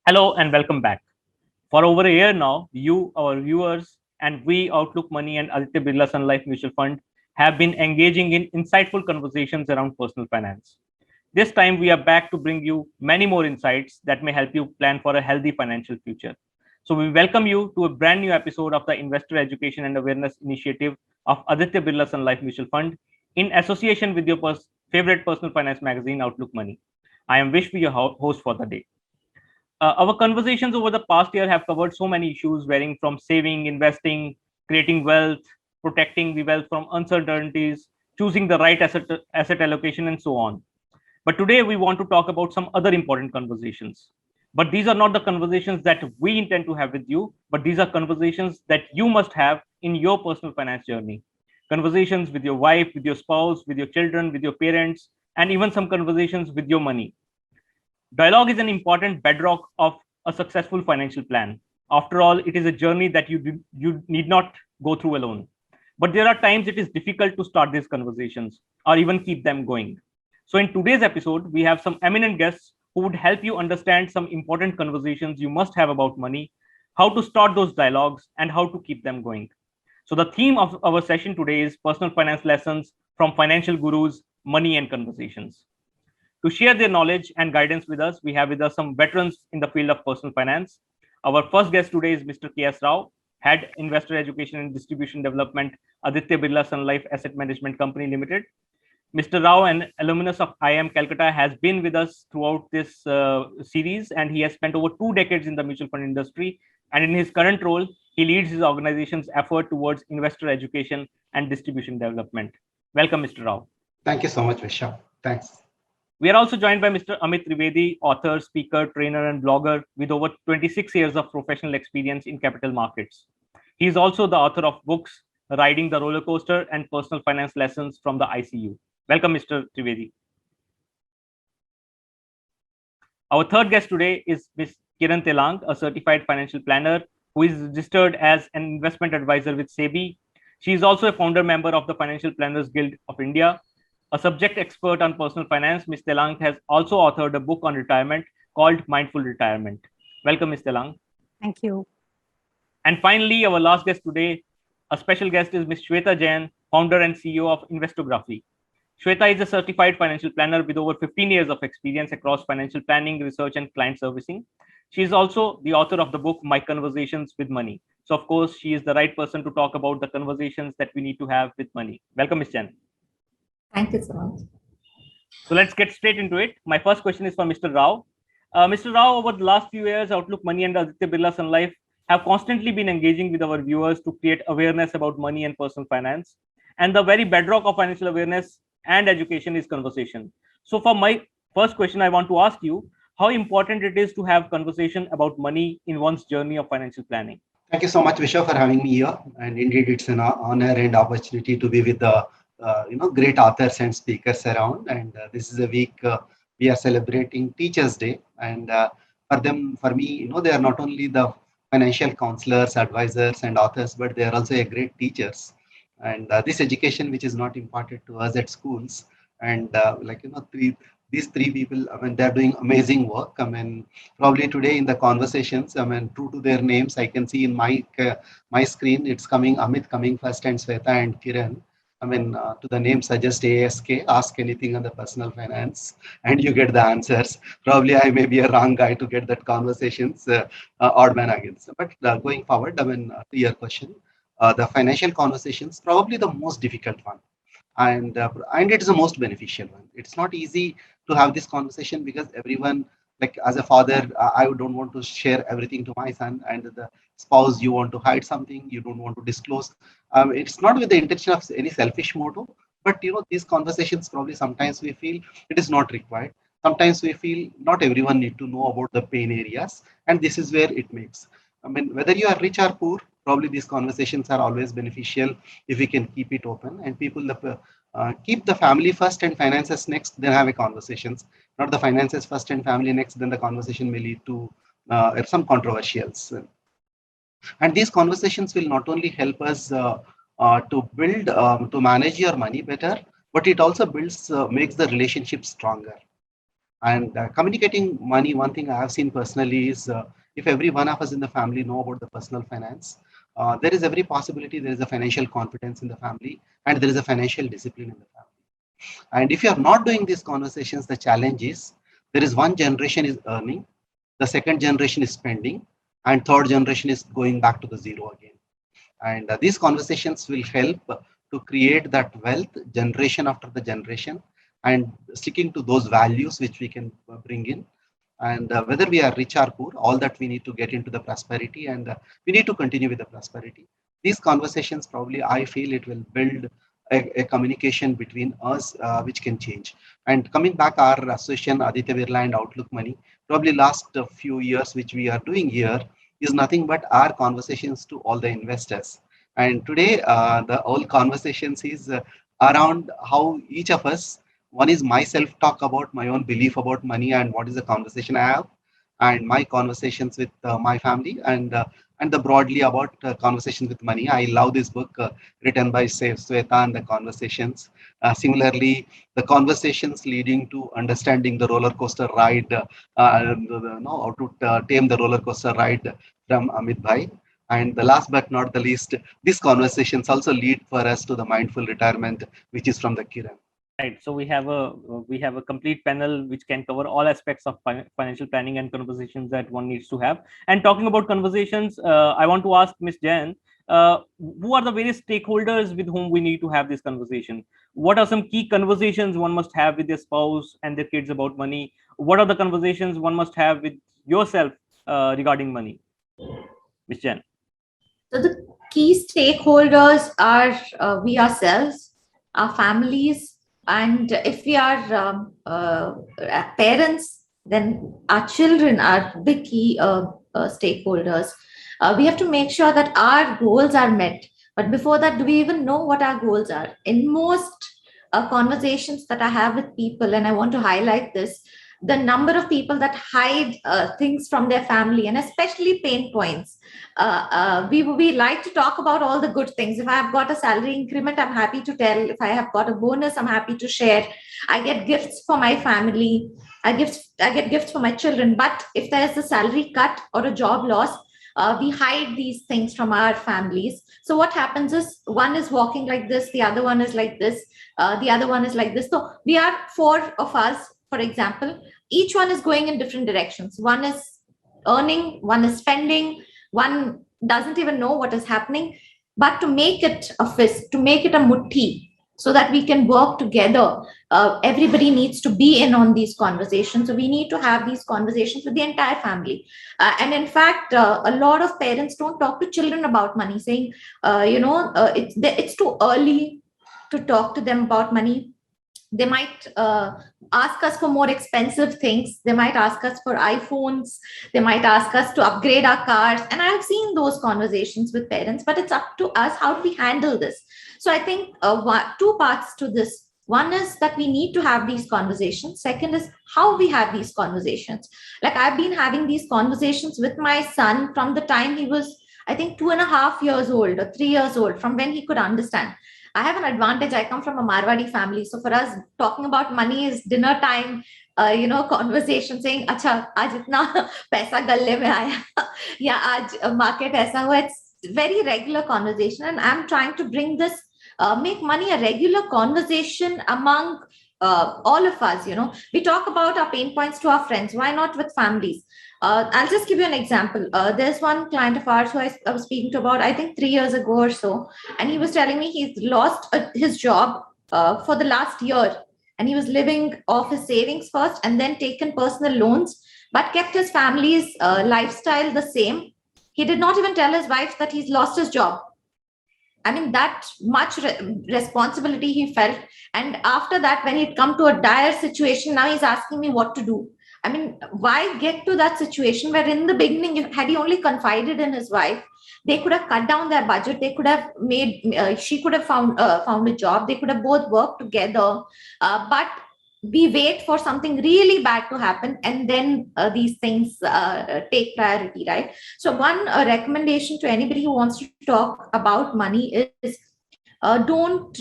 Hello and welcome back. For over a year now, you, our viewers, and we, Outlook Money and Aditya Birla Sun Life Mutual Fund, have been engaging in insightful conversations around personal finance. This time, we are back to bring you many more insights that may help you plan for a healthy financial future. So, we welcome you to a brand new episode of the Investor Education and Awareness Initiative of Aditya Birla Sun Life Mutual Fund in association with your favorite personal finance magazine, Outlook Money. I am Vish, your host for the day. Our conversations over the past year have covered so many issues, varying from saving, investing, creating wealth, protecting the wealth from uncertainties, choosing the right asset allocation, and so on. But today we want to talk about some other important conversations. But these are not the conversations that we intend to have with you, but these are conversations that you must have in your personal finance journey. Conversations with your wife, with your spouse, with your children, with your parents, and even some conversations with your money. Dialogue is an important bedrock of a successful financial plan. After all, it is a journey that you need not go through alone. But there are times it is difficult to start these conversations or even keep them going. So, in today's episode, we have some eminent guests who would help you understand some important conversations you must have about money, how to start those dialogues, and how to keep them going. So, the theme of our session today is personal finance lessons from financial gurus, money, and conversations. To share their knowledge and guidance with us, we have with us some veterans in the field of personal finance. Our first guest today is Mr. K.S. Rao, Head Investor Education and Distribution Development, Aditya Birla Sun Life Asset Management Company Limited. Mr. Rao, an alumnus of IIM Calcutta, has been with us throughout this series, and he has spent over 2 decades in the mutual fund industry. And in his current role, he leads his organization's effort towards investor education and distribution development. Welcome, Mr. Rao. Thank you so much, Vishal. Thanks. We are also joined by Mr. Amit Trivedi, author, speaker, trainer, and blogger with over 26 years of professional experience in capital markets. He is also the author of books Riding the Roller Coaster and Personal Finance Lessons from the ICU. Welcome, Mr. Trivedi. Our third guest today is Ms. Kiran Telang, a certified financial planner who is registered as an investment advisor with SEBI. She is also a founder member of the Financial Planners Guild of India. A subject expert on personal finance, Ms. Telang has also authored a book on retirement called Mindful Retirement. Welcome, Ms. Telang. Thank you. And finally, our last guest today, a special guest is Ms. Shweta Jain, founder and CEO of Investography. Shweta is a certified financial planner with over 15 years of experience across financial planning, research, and client servicing. She is also the author of the book My Conversations with Money. So, of course, she is the right person to talk about the conversations that we need to have with money. Welcome, Ms. Jain. Thank you so much. So let's get straight into it. My first question is for Mr. Rao. Mr. Rao, over the last few years, Outlook Money and Aditya Birla Sun Life have constantly been engaging with our viewers to create awareness about money and personal finance. And the very bedrock of financial awareness and education is conversation. So for my first question, I want to ask you how important it is to have conversation about money in one's journey of financial planning. Thank you so much, Vishal, for having me here. And indeed, it's an honor and opportunity to be with the great authors and speakers around. And this is a week we are celebrating Teachers' Day. And for me, they are not only the financial counselors, advisors, and authors, but they are also a great teachers. And this education, which is not imparted to us at schools, and these three people, I mean, they're doing amazing work. I mean, probably today in the conversations, I mean, true to their names, I can see in my screen, it's coming Amit coming first, and Sweta and Kiran. I mean, to the name suggest ASK, ask anything on the personal finance, and you get the answers. Probably I may be a wrong guy to get that conversations, odd man against. But going forward, I mean, to your question, the financial conversations probably the most difficult one, and it is the most beneficial one. It's not easy to have this conversation because everyone, like as a father, I don't want to share everything to my son, and the spouse, you want to hide something, you don't want to disclose. It's not with the intention of any selfish motive, but these conversations probably sometimes we feel it is not required. Sometimes we feel not everyone need to know about the pain areas, and this is where it makes. I mean, whether you are rich or poor, probably these conversations are always beneficial if we can keep it open, and people keep the family first and finances next, then have a conversations. Not the finances first and family next, then the conversation may lead to some controversials. And these conversations will not only help us to build, to manage your money better, but it also builds, makes the relationship stronger. And communicating money, one thing I have seen personally is if every one of us in the family know about the personal finance, there is every possibility there is a financial confidence in the family and there is a financial discipline in the family. And if you are not doing these conversations, the challenge is there is one generation is earning, the second generation is spending, and third generation is going back to the zero again. And these conversations will help to create that wealth generation after the generation and sticking to those values which we can bring in. And whether we are rich or poor, all that we need to get into the prosperity and we need to continue with the prosperity. These conversations probably, I feel it will build a communication between us which can change. And coming back, our association Aditya Birla and Outlook Money, probably last few years which we are doing here is nothing but our conversations to all the investors. And today, the whole conversations is around how each of us, one is my self talk about my own belief about money and what is the conversation I have, and my conversations with my family, and the broadly about conversations with money. I love this book written by Sweta and the conversations. Similarly, the conversations leading to understanding the roller coaster ride, how to tame the roller coaster ride from Amit Bhai. And the last but not the least, these conversations also lead for us to the mindful retirement, which is from the Kiran. Right. So we have a complete panel which can cover all aspects of financial planning and conversations that one needs to have. And talking about conversations, I want to ask Ms. Jain, who are the various stakeholders with whom we need to have this conversation? What are some key conversations one must have with their spouse and their kids about money? What are the conversations one must have with yourself regarding money, Ms. Jain? So the key stakeholders are we ourselves, our families, and if we are parents, then our children are big key stakeholders. We have to make sure that our goals are met. But before that, do we even know what our goals are? In most conversations that I have with people, and I want to highlight this, the number of people that hide things from their family, and especially pain points. We like to talk about all the good things. If I have got a salary increment, I'm happy to tell. If I have got a bonus, I'm happy to share. I get gifts for my family. I get gifts for my children. But if there is a salary cut or a job loss, we hide these things from our families. So what happens is one is walking like this, the other one is like this, the other one is like this. So we are four of us, for example. Each one is going in different directions. One is earning, one is spending, one doesn't even know what is happening. But to make it a fist, to make it a mutti, so that we can work together, everybody needs to be in on these conversations. So we need to have these conversations with the entire family. And in fact, a lot of parents don't talk to children about money, saying, it's too early to talk to them about money. They might ask us for more expensive things. They might ask us for iPhones. They might ask us to upgrade our cars. And I've seen those conversations with parents, but it's up to us. How do we handle this? So I think two parts to this. One is that we need to have these conversations. Second is how we have these conversations. Like I've been having these conversations with my son from the time he was, I think, 2.5 years old or 3 years old, from when he could understand. I have an advantage. I come from a Marwadi family. So for us, talking about money is dinner time, conversation saying, "Acha, aaj itna paisa galle mein aaya, ya aaj market aisa hua." It's very regular conversation. And I'm trying to bring this, make money a regular conversation among all of us. We talk about our pain points to our friends. Why not with families? I'll just give you an example. There's one client of ours who I was speaking to about, I think, 3 years ago or so. And he was telling me he's lost his job for the last year. And he was living off his savings first and then taken personal loans, but kept his family's lifestyle the same. He did not even tell his wife that he's lost his job. I mean, that much responsibility he felt. And after that, when he'd come to a dire situation, now he's asking me what to do. I mean, why get to that situation where in the beginning, had he only confided in his wife, they could have cut down their budget. They could have she could have found a job. They could have both worked together. But we wait for something really bad to happen, and then these things take priority, right? So one recommendation to anybody who wants to talk about money is, don't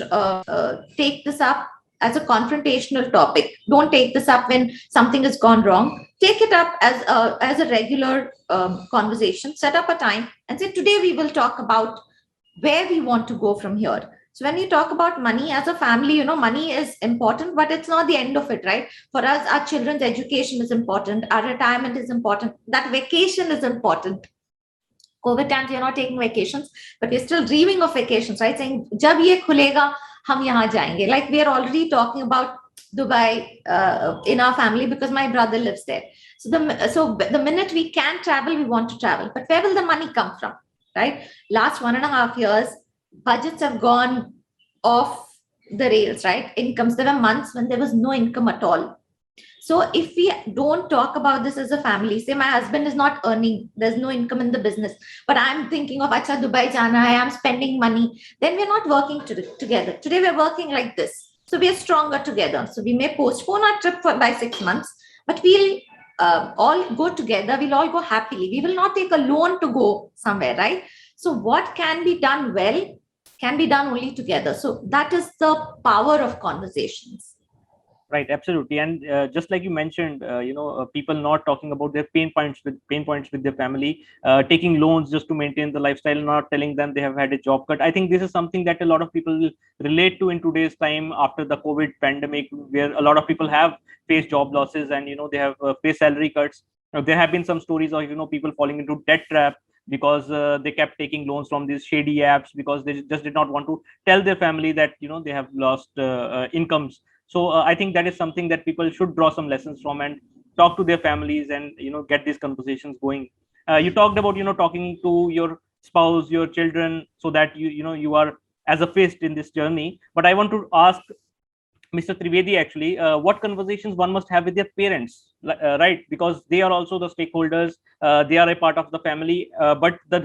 take this up as a confrontational topic. Don't take this up when something has gone wrong. Take it up as a regular conversation. Set up a time and say, today we will talk about where we want to go from here. So when you talk about money as a family, money is important, but it's not the end of it, right? For us, our children's education is important, our retirement is important, that vacation is important. COVID times, you're not taking vacations, but we're still dreaming of vacations, right? Saying, jab ye khulega, hum yahan jayenge. Like we are already talking about Dubai in our family because my brother lives there. So the minute we can travel, we want to travel. But where will the money come from, right? Last 1.5 years, budgets have gone off the rails, right? Incomes. There were months when there was no income at all. So if we don't talk about this as a family, say my husband is not earning, there's no income in the business, but I'm thinking of Acha Dubai Jana, I am spending money, then we're not working together. Today we're working like this. So we are stronger together. So we may postpone our trip by 6 months, but we'll all go together. We'll all go happily. We will not take a loan to go somewhere, right? So what can be done well can be done only together. So that is the power of conversations. Right, absolutely. And just like you mentioned, people not talking about their pain points with their family, taking loans just to maintain the lifestyle, not telling them they have had a job cut. I think this is something that a lot of people will relate to in today's time after the COVID pandemic, where a lot of people have faced job losses and they have faced salary cuts. There have been some stories of people falling into debt trap because they kept taking loans from these shady apps because they just did not want to tell their family that they have lost incomes. So I think that is something that people should draw some lessons from and talk to their families and get these conversations going. You talked about talking to your spouse, your children, so that you are as a fist in this journey. But I want to ask Mr. Trivedi, actually, what conversations one must have with their parents, right? Because they are also the stakeholders, they are a part of the family, but the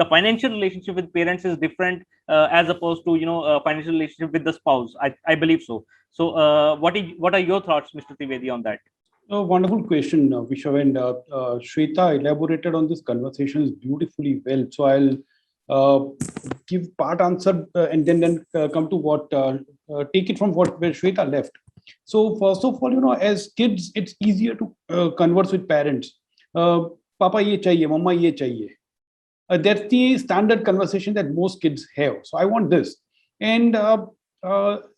financial relationship with parents is different as opposed to financial relationship with the spouse. I believe so. So, what are your thoughts, Mr. Trivedi, on that? A wonderful question, Vishav, and Shweta elaborated on this conversations beautifully well. So I'll give part answer and then come to what take it from where Shweta left. So first of all, as kids, it's easier to converse with parents. Papa ye chahiye, mama ye chahiye. That's the standard conversation that most kids have. So I want this, and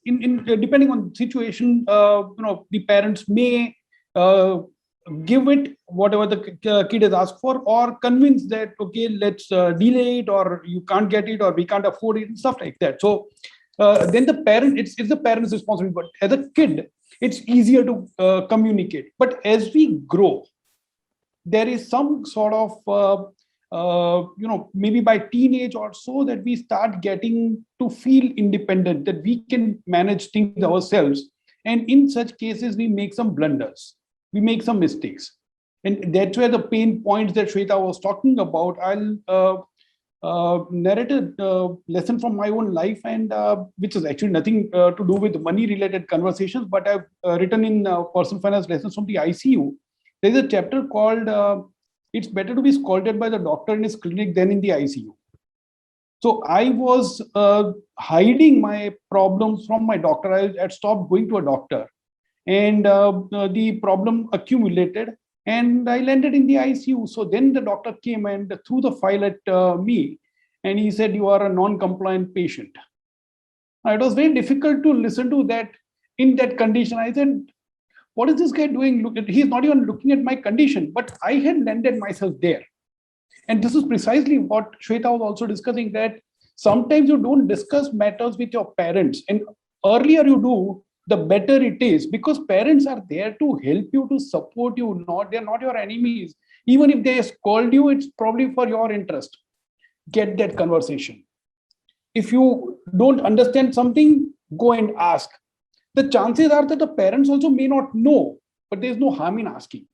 in depending on situation, the parents may give it whatever the kid has asked for, or convince that okay, let's delay it, or you can't get it, or we can't afford it, and stuff like that. So then the parent, it's the parent's responsibility. But as a kid, it's easier to communicate. But as we grow, there is some sort of maybe by teenage or so, that we start getting to feel independent, that we can manage things ourselves. And in such cases, we make some blunders, we make some mistakes. And that's where the pain points that Shweta was talking about. I'll narrate a lesson from my own life, and which is actually nothing to do with money related conversations, but I've written in personal finance lessons from the ICU. There's a chapter called It's Better to be Scolded by the Doctor in His Clinic Than in the ICU. So I was hiding my problems from my doctor. I had stopped going to a doctor, and the problem accumulated, and I landed in the ICU. So then the doctor came and threw the file at me, and he said, "You are a non-compliant patient." It was very difficult to listen to that in that condition. I said, what is this guy doing? He's not even looking at my condition, but I had landed myself there. And this is precisely what Shweta was also discussing, that sometimes you don't discuss matters with your parents, and earlier you do, the better it is, because parents are there to help you, to support you. They're not your enemies. Even if they scold you, it's probably for your interest. Get that conversation. If you don't understand something, go and ask. The chances are that the parents also may not know, but there's no harm in asking.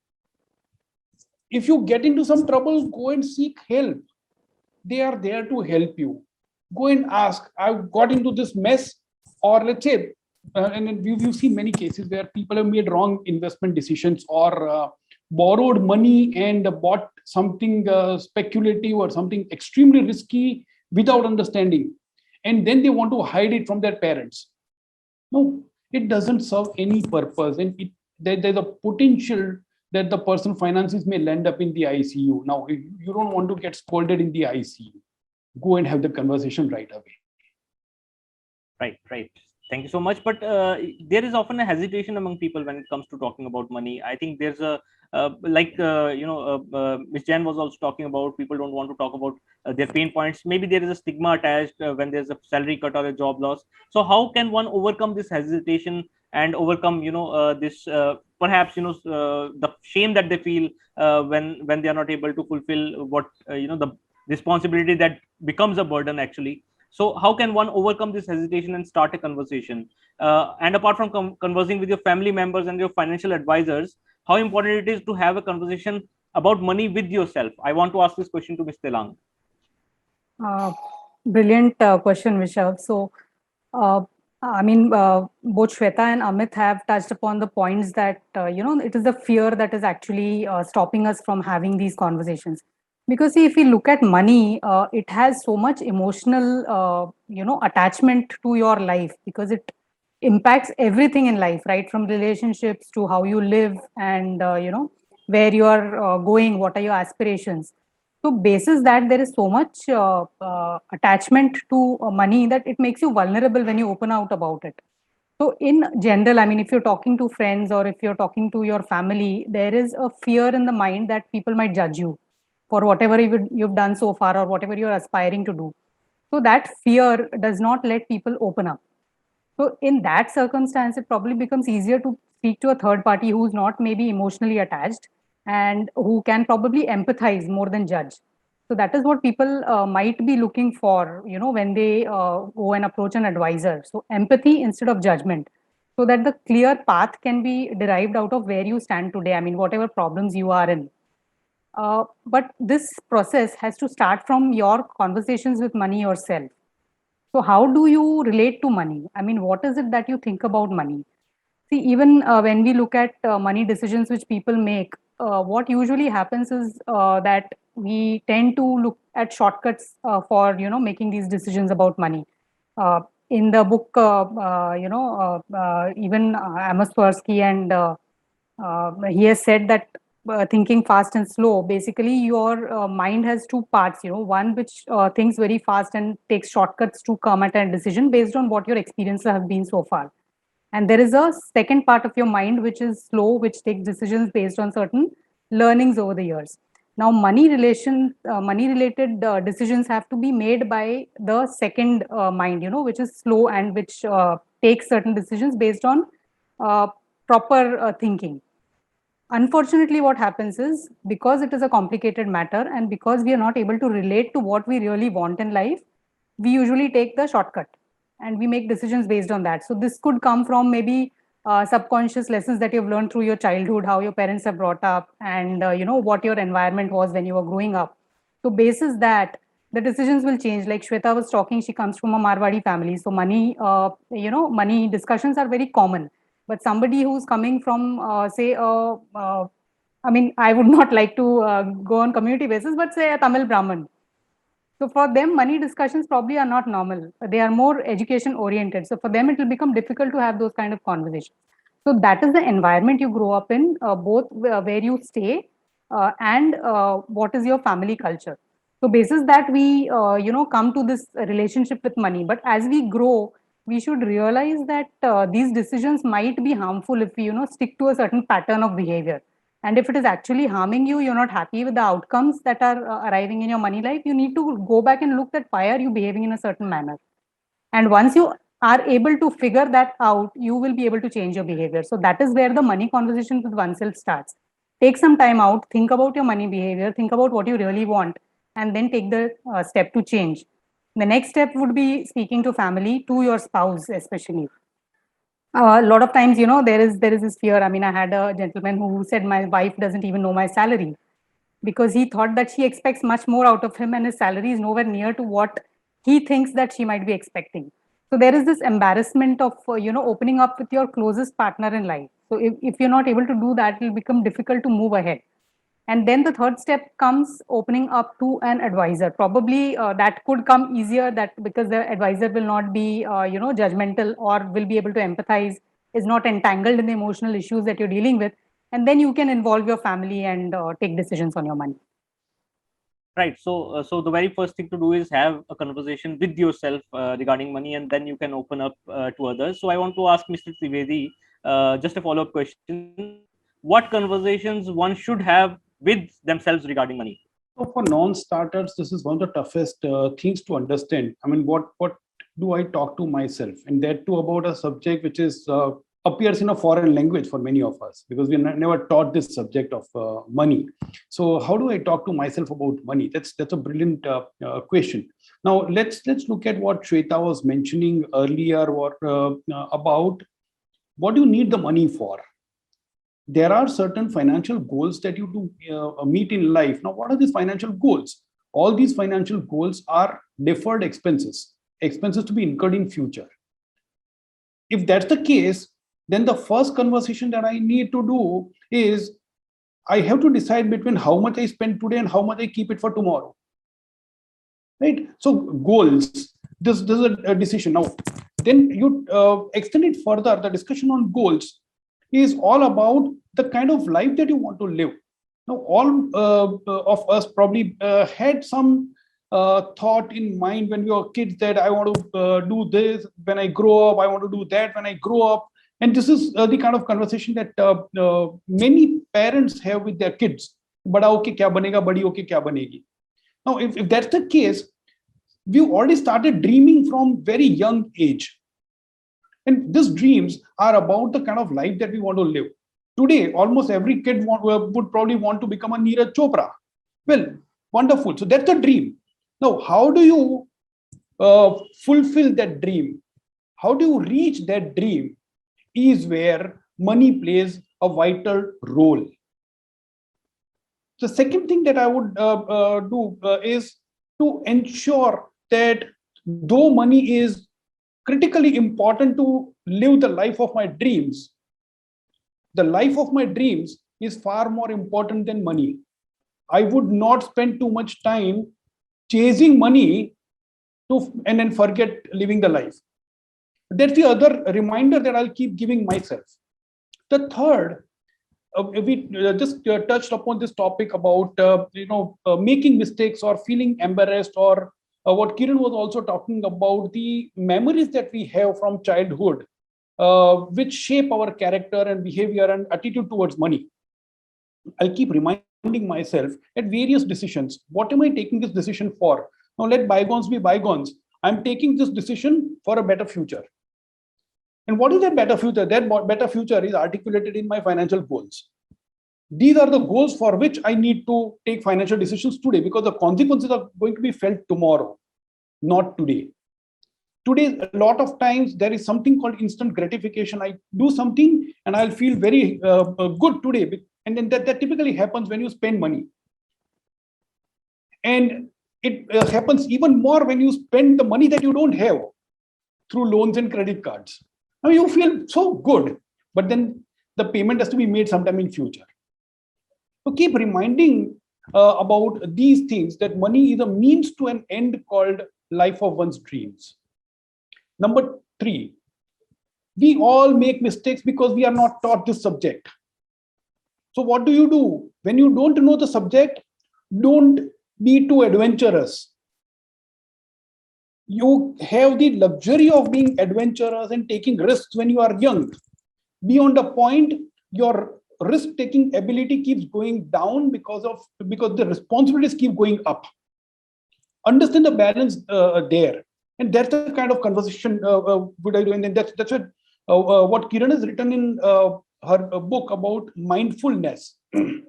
If you get into some trouble, go and seek help. They are there to help you. Go and ask, I've got into this mess, or let's say, and we've seen many cases where people have made wrong investment decisions, or borrowed money and bought something speculative or something extremely risky without understanding. And then they want to hide it from their parents. No. it doesn't serve any purpose, and there's a potential that the person finances may land up in the ICU. Now, if you don't want to get scolded in the ICU, go and have the conversation right away. Right, right. Thank you so much. But there is often a hesitation among people when it comes to talking about money. I think there's a Ms. Jan was also talking about people don't want to talk about their pain points. Maybe there is a stigma attached when there's a salary cut or a job loss. So how can one overcome this hesitation and overcome this perhaps the shame that they feel when they are not able to fulfill what the responsibility that becomes a burden actually. So how can one overcome this hesitation and start a conversation? And apart from conversing with your family members and your financial advisors, how important it is to have a conversation about money with yourself? I want to ask this question to Ms. Telang. Brilliant question, Vishav. So, both Shweta and Amit have touched upon the points that, it is the fear that is actually stopping us from having these conversations. Because see, if we look at money, it has so much emotional, attachment to your life because it impacts everything in life, right? From relationships to how you live and, where you are going, what are your aspirations. So basis that there is so much attachment to money that it makes you vulnerable when you open out about it. So in general, I mean, if you're talking to friends or if you're talking to your family, there is a fear in the mind that people might judge you for whatever you've done so far or whatever you're aspiring to do. So that fear does not let people open up. So in that circumstance, it probably becomes easier to speak to a third party who's not maybe emotionally attached and who can probably empathize more than judge. So that is what people might be looking for, when they go and approach an advisor. So empathy instead of judgment, so that the clear path can be derived out of where you stand today. I mean, whatever problems you are in. But this process has to start from your conversations with money yourself. So how do you relate to money? I mean, what is it that you think about money? See, even when we look at money decisions which people make, what usually happens is that we tend to look at shortcuts for making these decisions about money. In the book, even Amos Tversky and he has said that thinking fast and slow, basically your mind has two parts, one which thinks very fast and takes shortcuts to come at a decision based on what your experiences have been so far. And there is a second part of your mind which is slow, which takes decisions based on certain learnings over the years. Now, money related decisions have to be made by the second mind, which is slow and which takes certain decisions based on proper thinking. Unfortunately, what happens is because it is a complicated matter and because we are not able to relate to what we really want in life, we usually take the shortcut and we make decisions based on that. So this could come from maybe subconscious lessons that you've learned through your childhood, how your parents have brought up, and what your environment was when you were growing up. So basis that the decisions will change. Like Shweta was talking, she comes from a Marwadi family, so money discussions are very common. But somebody who's coming from, I mean, I would not like to go on community basis, but say a Tamil Brahmin. So for them, money discussions probably are not normal. They are more education oriented. So for them, it will become difficult to have those kind of conversations. So that is the environment you grow up in, both where you stay and what is your family culture. So basis that we, come to this relationship with money. But as we grow, we should realize that these decisions might be harmful if we, stick to a certain pattern of behavior. And if it is actually harming you, you're not happy with the outcomes that are arriving in your money life, you need to go back and look at why are you behaving in a certain manner. And once you are able to figure that out, you will be able to change your behavior. So that is where the money conversation with oneself starts. Take some time out, think about your money behavior, think about what you really want, and then take the step to change. The next step would be speaking to family, to your spouse especially. A lot of times, there is this fear. I mean, I had a gentleman who said my wife doesn't even know my salary because he thought that she expects much more out of him and his salary is nowhere near to what he thinks that she might be expecting. So there is this embarrassment of opening up with your closest partner in life. So if you're not able to do that, it will become difficult to move ahead. And then the third step comes opening up to an advisor. Probably that could come easier, that because the advisor will not be judgmental or will be able to empathize is not entangled in the emotional issues that you're dealing with, and then you can involve your family and take decisions on your money. Right. So the very first thing to do is have a conversation with yourself regarding money, and then you can open up to others. So I want to ask Mr. Trivedi just a follow-up question: what conversations one should have with themselves regarding money? So for non-starters, this is one of the toughest things to understand. I mean, what do I talk to myself, and that too about a subject which is appears in a foreign language for many of us, because we never taught this subject of money. So how do I talk to myself about money? That's a brilliant question. Now let's look at what Shweta was mentioning earlier, about what do you need the money for. There are certain financial goals that you do meet in life. Now, what are these financial goals? All these financial goals are deferred expenses to be incurred in future. If that's the case, then the first conversation that I need to do is I have to decide between how much I spend today and how much I keep it for tomorrow. Right? So goals, this is a decision. Now, then you extend it further. The discussion on goals is all about the kind of life that you want to live. Now, all of us probably had some thought in mind when we were kids that I want to do this when I grow up, I want to do that when I grow up. And this is the kind of conversation that many parents have with their kids. Bada hoke kya banega, badi hoke kya banegi. Now, if that's the case, we've already started dreaming from very young age. And these dreams are about the kind of life that we want to live. Today, almost every kid would probably want to become a Neeraj Chopra. Well, wonderful. So that's the dream. Now, how do you fulfill that dream? How do you reach that dream is where money plays a vital role. The second thing that I would do is to ensure that though money is critically important to live the life of my dreams, the life of my dreams is far more important than money. I would not spend too much time chasing money and then forget living the life. That's the other reminder that I'll keep giving myself. The third, we just touched upon this topic about making mistakes or feeling embarrassed, or what Kiran was also talking about, the memories that we have from childhood, which shape our character and behavior and attitude towards money. I'll keep reminding myself at various decisions, what am I taking this decision for? Now let bygones be bygones. I'm taking this decision for a better future. And what is that better future? That better future is articulated in my financial goals. These are the goals for which I need to take financial decisions today, because the consequences are going to be felt tomorrow, not today. Today, a lot of times there is something called instant gratification. I do something and I'll feel very good today. And then that typically happens when you spend money. And it happens even more when you spend the money that you don't have through loans and credit cards. Now you feel so good, but then the payment has to be made sometime in future. So keep reminding about these things, that money is a means to an end called life of one's dreams. Number 3, we all make mistakes because we are not taught this subject. So what do? When you don't know the subject, don't be too adventurous. You have the luxury of being adventurous and taking risks when you are young. Beyond a point, your risk-taking ability keeps going down because the responsibilities keep going up. Understand the balance there, and that's the kind of conversation would I do. And then that's what Kiran has written in her book about mindfulness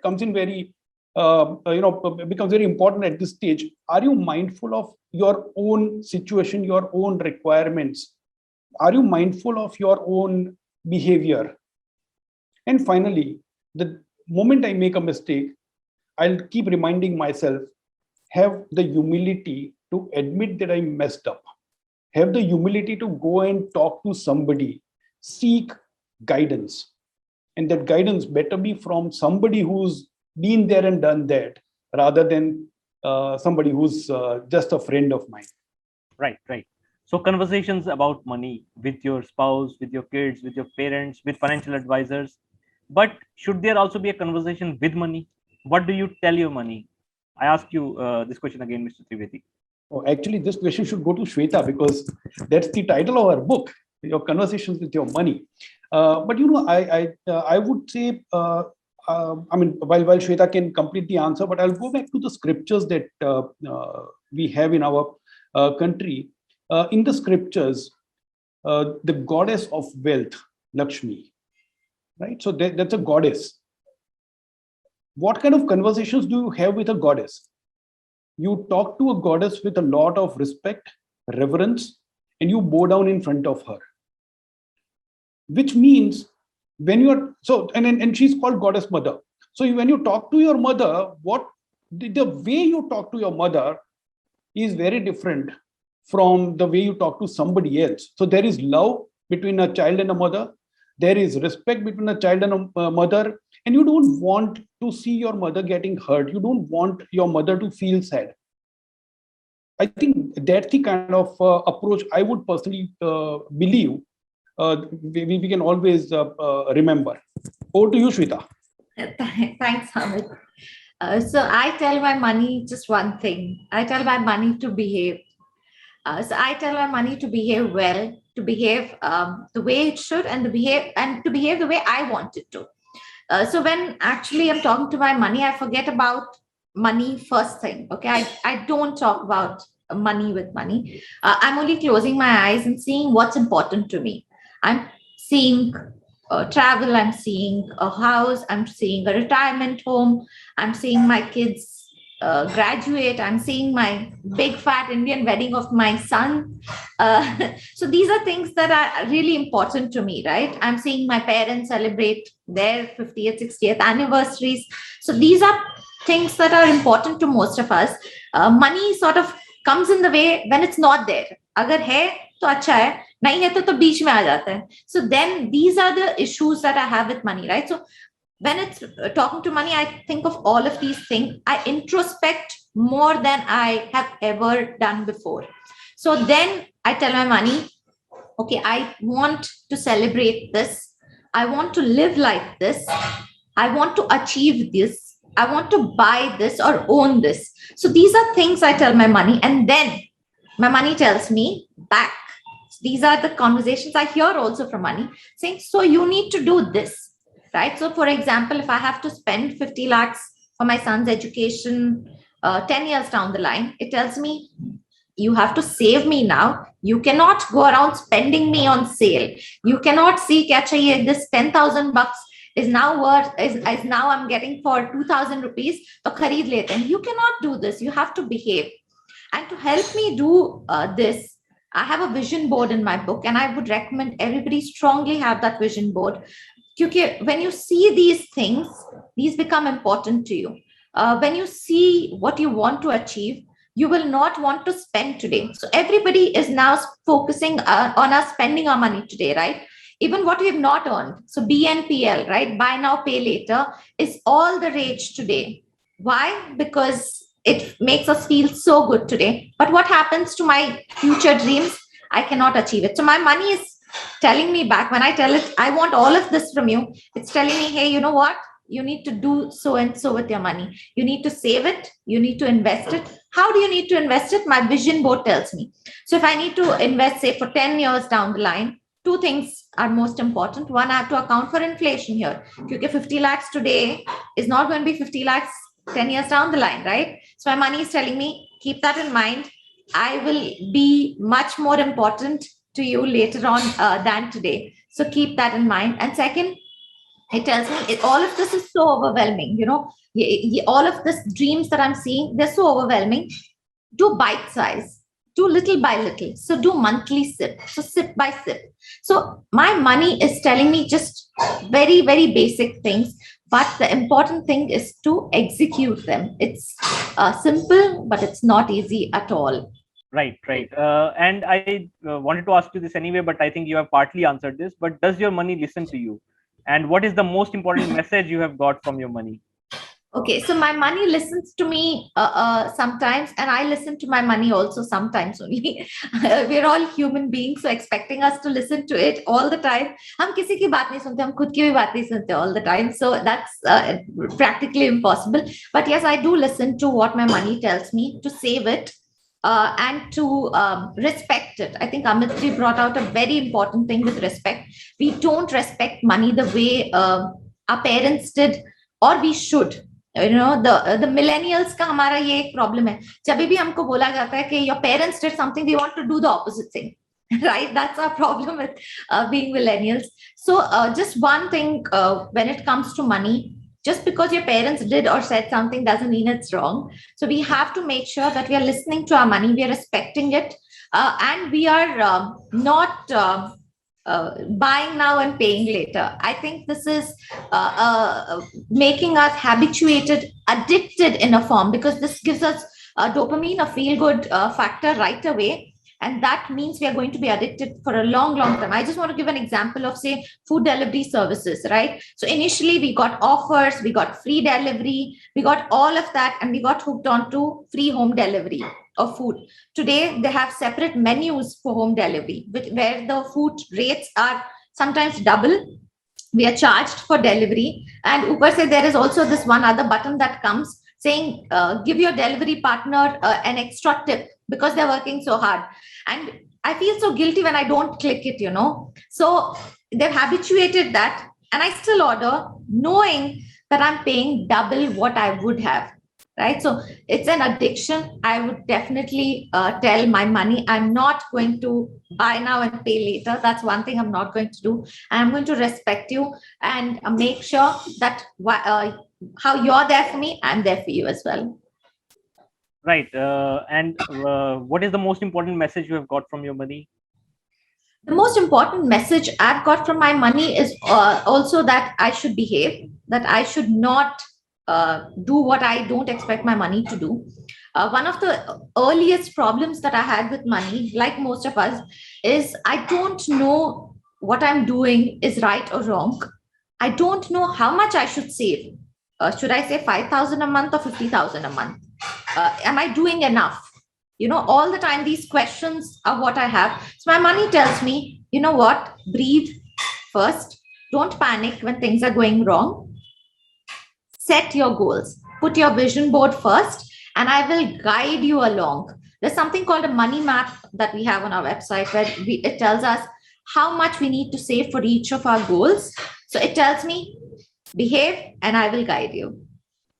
comes in very becomes very important at this stage. Are you mindful of your own situation, your own requirements? Are you mindful of your own behavior? And finally, the moment I make a mistake, I'll keep reminding myself, have the humility to admit that I messed up. Have the humility to go and talk to somebody, seek guidance. And that guidance better be from somebody who's been there and done that, rather than somebody who's just a friend of mine. Right. So conversations about money with your spouse, with your kids, with your parents, with financial advisors. But should there also be a conversation with money? What do you tell your money? I ask you this question again, Mr. Trivedi. Oh, actually, this question should go to Shweta because that's the title of our book, Your Conversations with Your Money. But I would say, I mean, while Shweta can complete the answer, but I'll go back to the scriptures that we have in our country. In the scriptures, the goddess of wealth, Lakshmi, right? So that's a goddess. What kind of conversations do you have with a goddess? You talk to a goddess with a lot of respect, reverence, and you bow down in front of her. Which means when you're and she's called goddess mother. So when you talk to your mother, the way you talk to your mother is very different from the way you talk to somebody else. So there is love between a child and a mother. There is respect between a child and a mother. And you don't want to see your mother getting hurt. You don't want your mother to feel sad. I think that's the kind of approach I would personally believe we can always remember. Over to you, Shweta. Thanks, Amit. So I tell my money just one thing. I tell my money to behave. So I tell my money to behave well, to behave the way it should, and to behave the way I want it to. So when actually I'm talking to my money, I forget about money first thing. Okay, I don't talk about money with money. I'm only closing my eyes and seeing what's important to me. I'm seeing travel, I'm seeing a house, I'm seeing a retirement home, I'm seeing my kids graduate, I'm seeing my big fat Indian wedding of my son. So these are things that are really important to me, right? I'm seeing my parents celebrate their 50th, 60th anniversaries. So these are things that are important to most of us. Money sort of comes in the way when it's not there. Agar hai to acha hai, nahi hai to beech mein aa jata hai. So then these are the issues that I have with money, right? So when it's talking to money, I think of all of these things. I introspect more than I have ever done before. So then I tell my money, okay, I want to celebrate this. I want to live like this. I want to achieve this. I want to buy this or own this. So these are things I tell my money, and then my money tells me back. These are the conversations I hear also from money saying, so you need to do this. Right. So, for example, if I have to spend 50 lakhs for my son's education 10 years down the line, it tells me you have to save me now. You cannot go around spending me on sale. You cannot see, this 10,000 bucks is now worth, is now I'm getting for 2,000 rupees. So khareed lete hain. You cannot do this. You have to behave. And to help me do this, I have a vision board in my book, and I would recommend everybody strongly have that vision board. Because when you see these things, these become important to you. When you see what you want to achieve, you will not want to spend today. So everybody is now focusing on us spending our money today, right? Even what we have not earned. So BNPL, right? Buy now, pay later is all the rage today. Why? Because it makes us feel so good today. But what happens to my future dreams? I cannot achieve it. So my money is telling me back when I tell it, I want all of this from you. It's telling me, hey, you know what? You need to do so and so with your money. You need to save it. You need to invest it. How do you need to invest it? My vision board tells me. So if I need to invest, say, for 10 years down the line, two things are most important. One, I have to account for inflation here. Because 50 lakhs today is not going to be 50 lakhs 10 years down the line, right? So my money is telling me, keep that in mind. I will be much more important to you later on than today. So keep that in mind. And second, it tells me all of this is so overwhelming. All of this dreams that I'm seeing, they're so overwhelming. Do bite size, do little by little. So do monthly sip. So sip by sip. So my money is telling me just very, very basic things. But the important thing is to execute them. It's simple, but it's not easy at all. Right. And I wanted to ask you this anyway, but I think you have partly answered this. But does your money listen to you? And what is the most important message you have got from your money? Okay, so my money listens to me sometimes, and I listen to my money also sometimes only. We're all human beings, so expecting us to listen to it all the time. हम किसी की बात नहीं सुनते, हम खुद की भी बात नहीं सुनते all the time. So that's practically impossible. But yes, I do listen to what my money tells me to save it. And to respect it. I think Amit ji brought out a very important thing with respect. We don't respect money the way our parents did, or we should. The millennials का हमारा ये एक problem है. जब भी हमको बोला जाता है कि your parents did something, we want to do the opposite thing. Right? That's our problem with being millennials. So just one thing when it comes to money, just because your parents did or said something doesn't mean it's wrong. So we have to make sure that we are listening to our money, we are respecting it, and we are not buying now and paying later. I think this is making us habituated, addicted in a form, because this gives us dopamine, a feel good factor right away. And that means we are going to be addicted for a long, long time. I just want to give an example of, say, food delivery services, right? So initially we got offers, we got free delivery, we got all of that, and we got hooked on to free home delivery of food. Today, they have separate menus for home delivery, where the food rates are sometimes double. We are charged for delivery. And Upar say there is also this one other button that comes saying, give your delivery partner an extra tip because they're working so hard. And I feel so guilty when I don't click it, So they've habituated that. And I still order knowing that I'm paying double what I would have. Right. So it's an addiction. I would definitely tell my money, I'm not going to buy now and pay later. That's one thing I'm not going to do. I'm going to respect you and make sure that how you're there for me, I'm there for you as well. Right. And what is the most important message you have got from your money? The most important message I've got from my money is also that I should behave, that I should not do what I don't expect my money to do. One of the earliest problems that I had with money, like most of us, is I don't know what I'm doing is right or wrong. I don't know how much I should save. Should I say 5,000 a month or 50,000 a month? Am I doing enough? All the time, these questions are what I have. So my money tells me, you know what? Breathe first. Don't panic when things are going wrong. Set your goals. Put your vision board first, and I will guide you along. There's something called a money map that we have on our website where it tells us how much we need to save for each of our goals. So it tells me, behave, and I will guide you.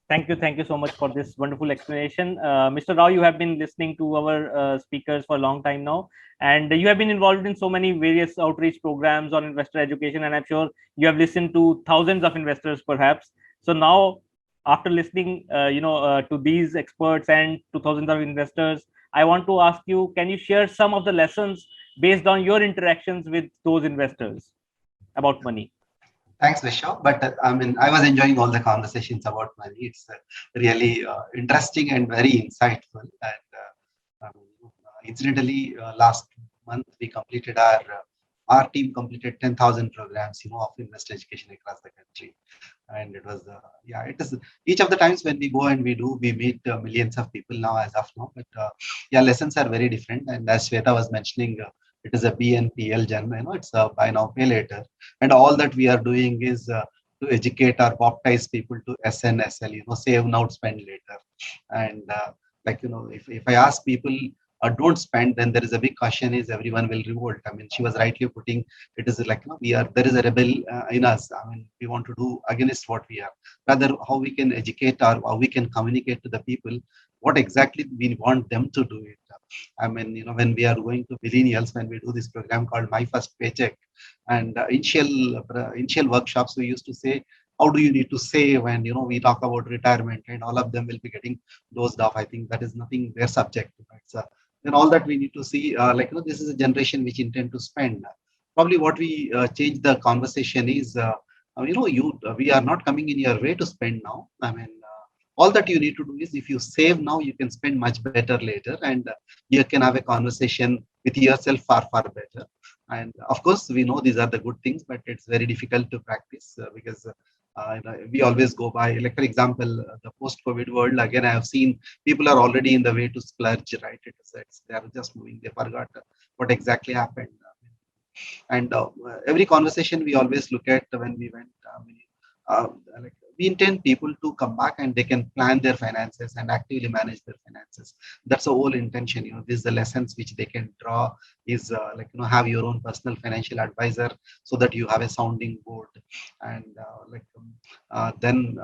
Thank you so much for this wonderful explanation. Mr. Rao, you have been listening to our speakers for a long time now, and you have been involved in so many various outreach programs on investor education, and I'm sure you have listened to thousands of investors perhaps. So now, after listening to these experts and to thousands of investors, I want to ask you, can you share some of the lessons based on your interactions with those investors about money? Thanks, Vishwa. But I was enjoying all the conversations about money. It's really interesting and very insightful. And incidentally, last month we completed our team completed 10,000 programs, of investor education across the country. And it was, it is each of the times when we go and we meet millions of people now as of now. But lessons are very different. And as Shweta was mentioning, it is a BNPL journey, it's a buy now, pay later. And all that we are doing is to educate or baptize people to SNSL, save now, spend later. And if I ask people, don't spend, then there is a big question is everyone will revolt. She was rightly putting it is like, there is a rebel in us. We want to do against what we are. Rather, how we can educate or how we can communicate to the people what exactly we want them to do it. When we are going to millennials, when we do this program called My First Paycheck, and initial workshops, we used to say, how do you need to save? And we talk about retirement, and all of them will be getting dozed off. I think that is nothing their subject. Then all that we need to see, this is a generation which intend to spend. Probably what we change the conversation is, we are not coming in your way to spend now. All that you need to do is if you save now, you can spend much better later, and you can have a conversation with yourself far better. And of course, we know these are the good things, but it's very difficult to practice because We always go by, like for example, the post-COVID world. Again, I have seen people are already in the way to splurge, right? They are just moving. They forgot what exactly happened. And every conversation we always look at when we went, uh, like we intend people to come back and they can plan their finances and actively manage their finances. That's the whole intention. This is the lessons which they can draw is have your own personal financial advisor so that you have a sounding board. And then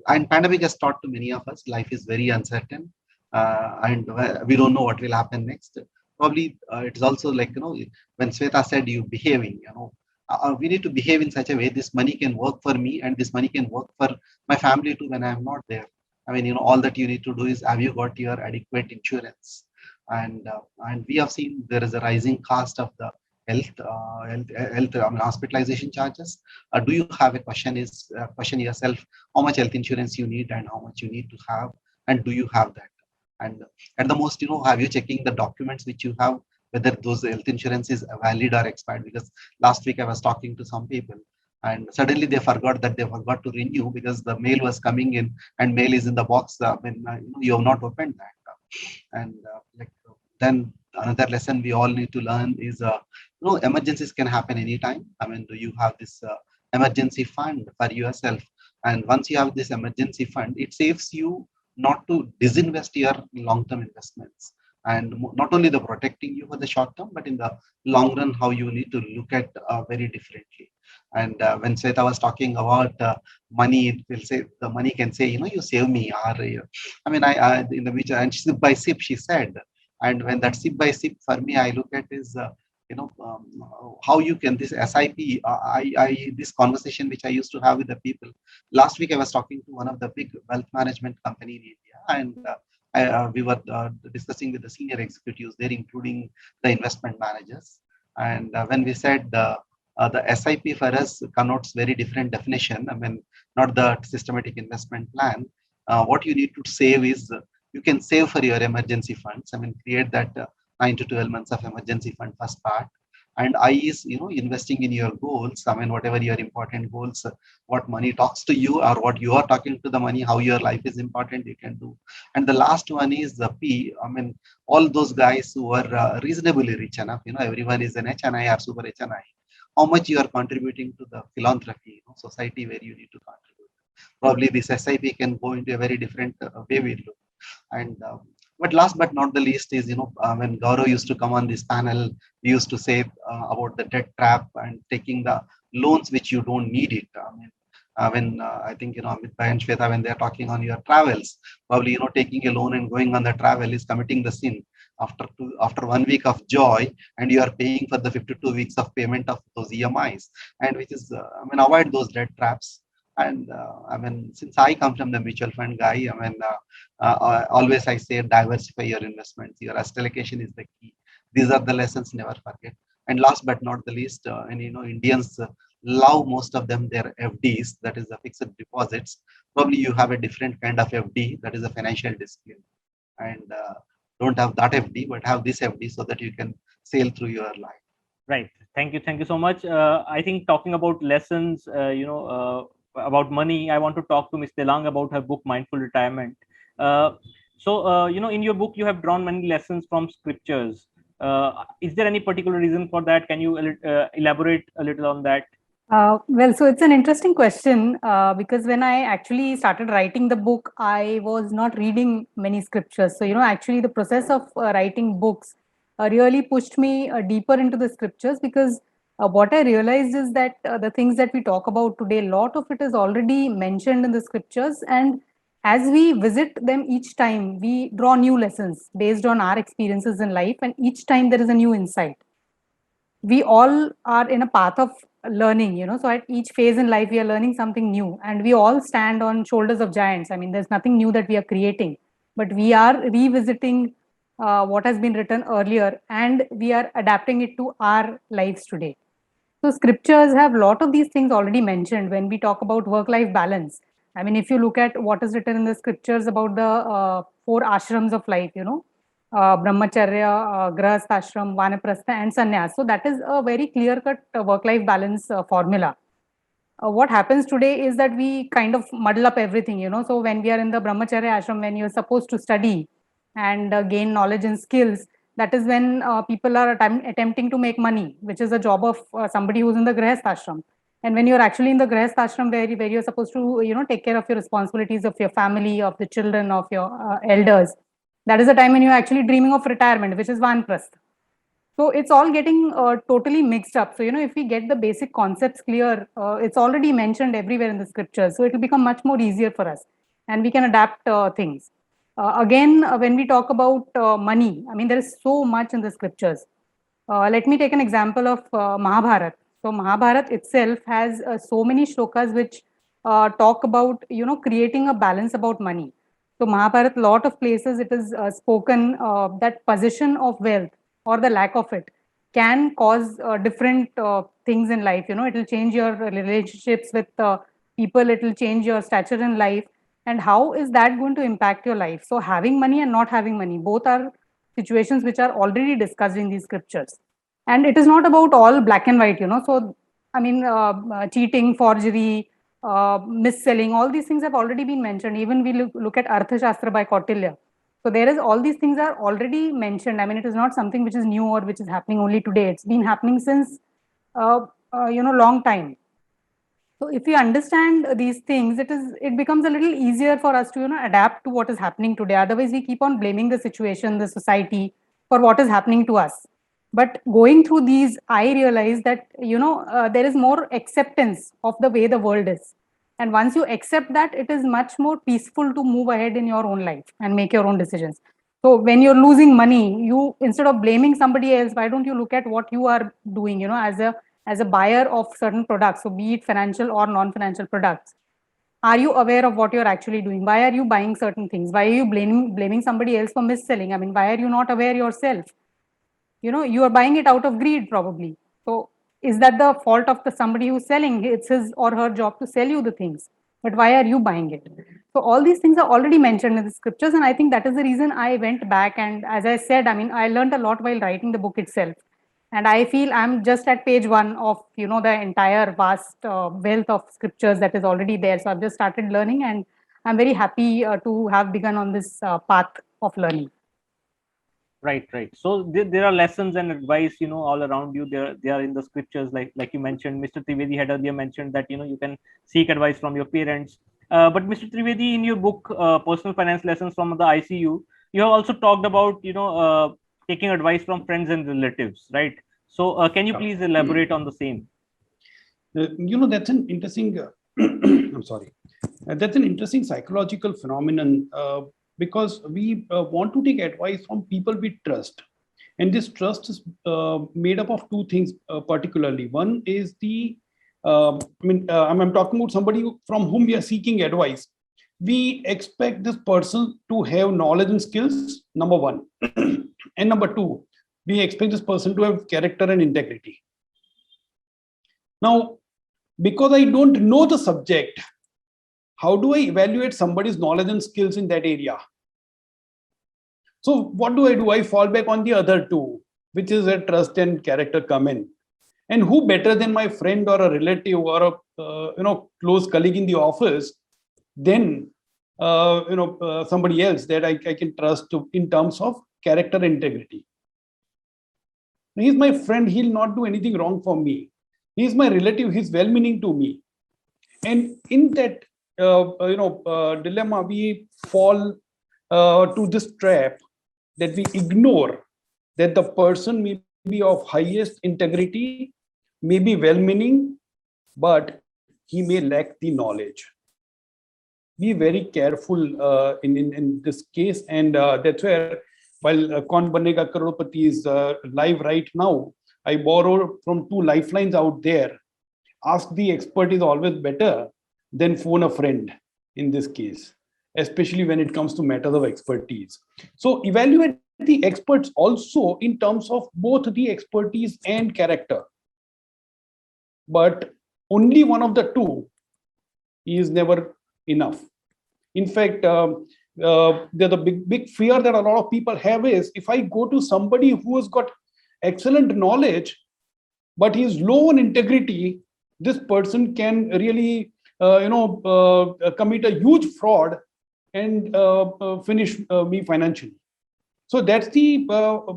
and pandemic has taught to many of us life is very uncertain, and we don't know what will happen next. Probably it's also when Sweta said you behaving, we need to behave in such a way this money can work for me and this money can work for my family too when I'm not there. I mean, all that you need to do is have you got your adequate insurance, and we have seen there is a rising cost of the health, I mean, hospitalization charges. Do you have a question yourself how much health insurance you need and how much you need to have, and do you have that? And at the most, have you checking the documents which you have whether those health insurance is valid or expired? Because last week I was talking to some people and suddenly they forgot that they forgot to renew because the mail was coming in and mail is in the box when you have not opened that. And then another lesson we all need to learn is emergencies can happen anytime. I mean, do you have this emergency fund for yourself? And once you have this emergency fund, it saves you not to disinvest your long-term investments, and not only the protecting you for the short term, but in the long run how you need to look at very differently. And when Sweta was talking about money, it will say the money can say, you save me, or I mean, I in the which, and sip by sip she said. And when that sip by sip for me I look at is how you can this SIP. I this conversation which I used to have with the people last week. I was talking to one of the big wealth management company in India, and we were discussing with the senior executives there, including the investment managers. And when we said the SIP for us connotes very different definition. I mean, not the systematic investment plan. What you need to save is you can save for your emergency funds. I mean, create that 9 to 12 months of emergency fund first part. And I is, investing in your goals. I mean, whatever your important goals, what money talks to you or what you are talking to the money, how your life is important, you can do. And the last one is the P. I mean, all those guys who are reasonably rich enough, everyone is an HNI or super HNI. How much you are contributing to the philanthropy, society where you need to contribute. Probably this SIP can go into a very different way we look. And but last but not the least is, when Gaurav used to come on this panel, we used to say about the debt trap and taking the loans which you don't need it. I mean, when I think, Amit Bhai and Shweta, when they're talking on your travels, probably, taking a loan and going on the travel is committing the sin. After 1 week of joy, and you are paying for the 52 weeks of payment of those EMIs, and which is, I mean, avoid those debt traps. And I mean, since I come from the mutual fund guy, I mean, always I say diversify your investments. Your asset allocation is the key. These are the lessons never forget. And last but not the least, and Indians love most of them their FDs, that is the fixed deposits. Probably you have a different kind of FD, that is a financial discipline, and don't have that FD, but have this FD so that you can sail through your life. Right. Thank you so much. I think talking about lessons, about money, I want to talk to Ms. Delang about her book Mindful Retirement. In your book you have drawn many lessons from scriptures. Is there any particular reason for that? Can you elaborate a little on that? Well, so it's an interesting question because when I actually started writing the book, I was not reading many scriptures. So, actually the process of writing books really pushed me deeper into the scriptures, because what I realized is that the things that we talk about today, a lot of it is already mentioned in the scriptures. And as we visit them each time, we draw new lessons based on our experiences in life. And each time there is a new insight. We all are in a path of learning, so at each phase in life we are learning something new, and we all stand on shoulders of giants. I mean, there's nothing new that we are creating, but we are revisiting what has been written earlier, and we are adapting it to our lives today. So scriptures have a lot of these things already mentioned when we talk about work-life balance. I mean, if you look at what is written in the scriptures about the 4 ashrams of life, brahmacharya, grahasth ashram, vanaprastha, and sannyas. So that is a very clear-cut work-life balance formula. what happens today is that we kind of muddle up everything, So when we are in the brahmacharya ashram, when you're supposed to study and gain knowledge and skills, that is when people are attempting to make money, which is a job of somebody who's in the grihast ashram. And when you're actually in the grihast ashram, where you're supposed to, take care of your responsibilities of your family, of the children, of your elders, that is the time when you're actually dreaming of retirement, which is vanprastha. So it's all getting totally mixed up. So, if we get the basic concepts clear, it's already mentioned everywhere in the scriptures. So it will become much more easier for us and we can adapt things. Again, when we talk about money, I mean, there is so much in the scriptures. Let me take an example of Mahabharata. So Mahabharata itself has so many shlokas which talk about, creating a balance about money. So Mahabharata, lot of places it is spoken that possession of wealth or the lack of it can cause different things in life. It will change your relationships with people. It will change your stature in life. And how is that going to impact your life? So having money and not having money, both are situations which are already discussed in these scriptures. And it is not about all black and white, So, I mean, cheating, forgery, mis-selling, all these things have already been mentioned. Even we look at Arthashastra by Kautilya. So there is all these things are already mentioned. I mean, it is not something which is new or which is happening only today. It's been happening since, long time. So if we understand these things, it becomes a little easier for us to adapt to what is happening today. Otherwise, we keep on blaming the situation, the society for what is happening to us. But going through these, I realized that there is more acceptance of the way the world is. And once you accept that, it is much more peaceful to move ahead in your own life and make your own decisions. So when you're losing money, you instead of blaming somebody else, why don't you look at what you are doing, as a buyer of certain products, so be it financial or non-financial products. Are you aware of what you're actually doing? Why are you buying certain things? Why are you blaming somebody else for mis-selling? I mean, why are you not aware yourself? You are buying it out of greed probably. So is that the fault of the somebody who's selling? It's his or her job to sell you the things. But why are you buying it? So all these things are already mentioned in the scriptures. And I think that is the reason I went back. And as I said, I mean, I learned a lot while writing the book itself. And I feel I'm just at page 1 of, the entire vast wealth of scriptures that is already there. So I've just started learning and I'm very happy to have begun on this path of learning. Right. So there are lessons and advice, all around you. They are in the scriptures, like you mentioned. Mr. Trivedi had earlier mentioned that you can seek advice from your parents. But Mr. Trivedi, in your book, Personal Finance Lessons from the ICU, you have also talked about taking advice from friends and relatives, right? So can you please elaborate on the same? That's an interesting. I'm sorry. That's an interesting psychological phenomenon because we want to take advice from people we trust. And this trust is made up of two things particularly. One is I'm talking about somebody from whom we are seeking advice. We expect this person to have knowledge and skills, number one. And number two, we expect this person to have character and integrity. Now, because I don't know the subject, how do I evaluate somebody's knowledge and skills in that area? So what do? I fall back on the other two, which is where trust and character come in. And who better than my friend or a relative or a close colleague in the office than somebody else that I can trust in terms of character and integrity. He's my friend. He'll not do anything wrong for me. He's my relative. He's well-meaning to me. And in that dilemma, we fall to this trap that we ignore that the person may be of highest integrity, may be well-meaning, but he may lack the knowledge. Be very careful in this case, and that's where while Kaun Banega Crorepati is live right now, I borrow from two lifelines out there. Ask the expert is always better than phone a friend in this case, especially when it comes to matters of expertise. So evaluate the experts also in terms of both the expertise and character. But only one of the two is never enough. In fact, the big fear that a lot of people have is if I go to somebody who has got excellent knowledge, but he is low on integrity, this person can really, commit a huge fraud and finish me financially. So that's the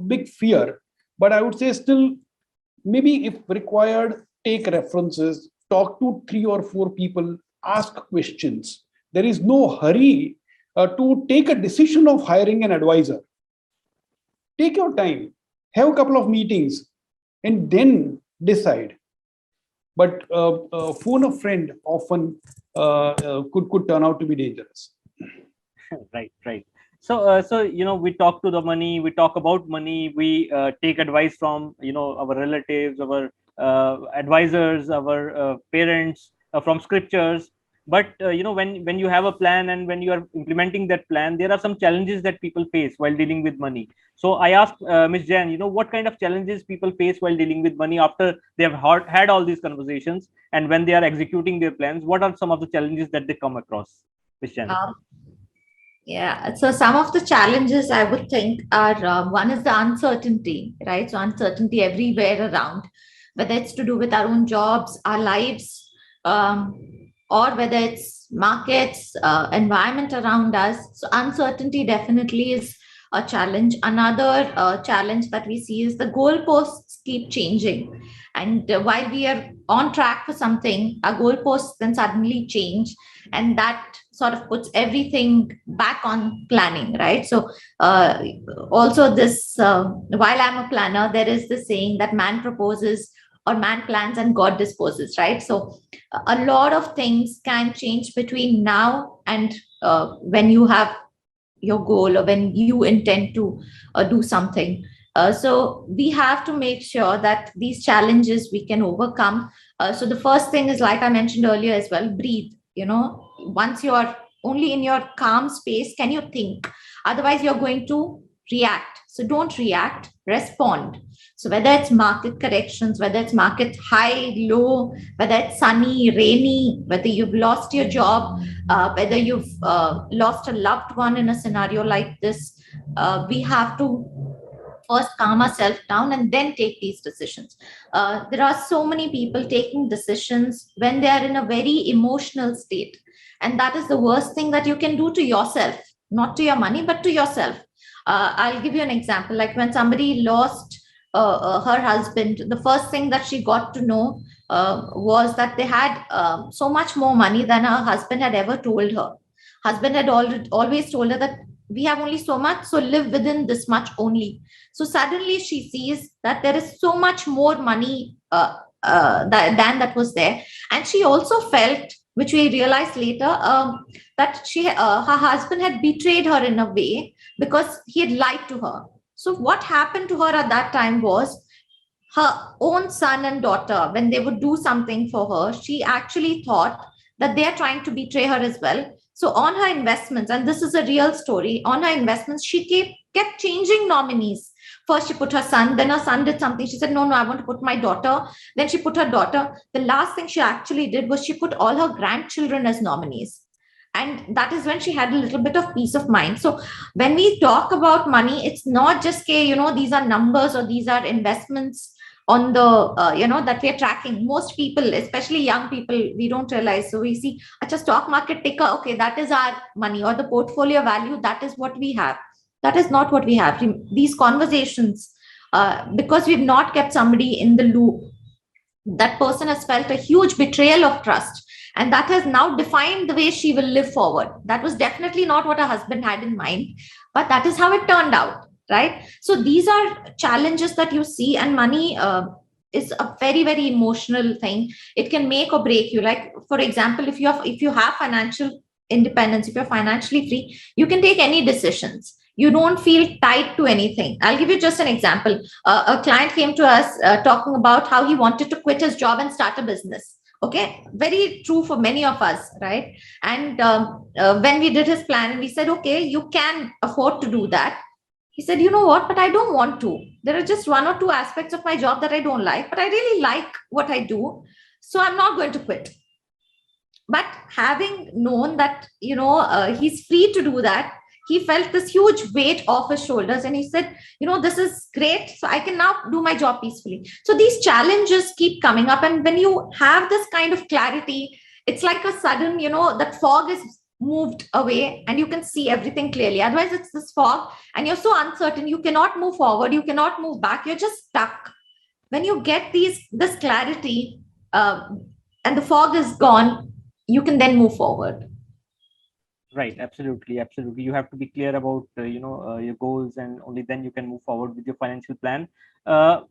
big fear. But I would say still, maybe if required, take references, talk to 3 or 4 people, ask questions. There is no hurry to take a decision of hiring an advisor. Take your time, have a couple of meetings, and then decide. But phone a friend often could turn out to be dangerous. Right. So we talk to the money, we talk about money, we take advice from our relatives, our advisors, our parents, from scriptures. But when you have a plan and when you are implementing that plan, there are some challenges that people face while dealing with money. So I asked Ms. Jan, what kind of challenges people face while dealing with money after they have had all these conversations, and when they are executing their plans, what are some of the challenges that they come across, Ms. Jan? Yeah, so some of the challenges I would think are one is the uncertainty, right? So, uncertainty everywhere around, whether it's to do with our own jobs, our lives, or whether it's markets, environment around us. So, uncertainty definitely is a challenge. Another challenge that we see is the goalposts keep changing. And while we are on track for something, our goalposts then suddenly change, and that sort of puts everything back on planning, right? So also this while I'm a planner, there is this saying that man proposes or man plans and God disposes, right? So a lot of things can change between now and when you have your goal or when you intend to do something. So we have to make sure that these challenges we can overcome. So the first thing is, like I mentioned earlier as well, breathe. Once you're only in your calm space, can you think? Otherwise, you're going to react. So don't react, respond. So whether it's market corrections, whether it's market high, low, whether it's sunny, rainy, whether you've lost your job, whether you've lost a loved one in a scenario like this, we have to first calm ourselves down and then take these decisions. There are so many people taking decisions when they are in a very emotional state. And that is the worst thing that you can do to yourself, not to your money, but to yourself. I'll give you an example. Like when somebody lost her husband, the first thing that she got to know was that they had so much more money than her husband had ever told her. Husband had always told her that we have only so much, so live within this much only. So suddenly she sees that there is so much more money than that was there. And she also felt, which we realized later, that her husband had betrayed her in a way because he had lied to her. So what happened to her at that time was, her own son and daughter, when they would do something for her, she actually thought that they are trying to betray her as well. So on her investments, and this is a real story, on her investments, she kept changing nominees. First, she put her son, then her son did something. She said, no, I want to put my daughter. Then she put her daughter. The last thing she actually did was she put all her grandchildren as nominees. And that is when she had a little bit of peace of mind. So when we talk about money, it's not just, these are numbers or these are investments on the that we are tracking. Most people, especially young people, we don't realize. So we see a stock market ticker, okay, that is our money, or the portfolio value, that is what we have. That is not what we have. These conversations, because we've not kept somebody in the loop, that person has felt a huge betrayal of trust, and that has now defined the way she will live forward. That was definitely not what her husband had in mind, but that is how it turned out. Right? So these are challenges that you see, and money is a very, very emotional thing. It can make or break you. Like, for example, if you have financial independence, if you're financially free, you can take any decisions. You don't feel tied to anything. I'll give you just an example. A client came to us talking about how he wanted to quit his job and start a business. Okay, very true for many of us, right? And when we did his plan and we said, okay, you can afford to do that. He said, you know what, but I don't want to. There are just 1 or 2 aspects of my job that I don't like, but I really like what I do. So I'm not going to quit. But having known that, he's free to do that, he felt this huge weight off his shoulders, and he said, this is great, so I can now do my job peacefully. So these challenges keep coming up, and when you have this kind of clarity, it's like a sudden, that fog is moved away and you can see everything clearly. Otherwise it's this fog and you're so uncertain, you cannot move forward, you cannot move back, you're just stuck. When you get this clarity, and the fog is gone, you can then move forward. Right, absolutely. You have to be clear about your goals, and only then you can move forward with your financial plan. uh,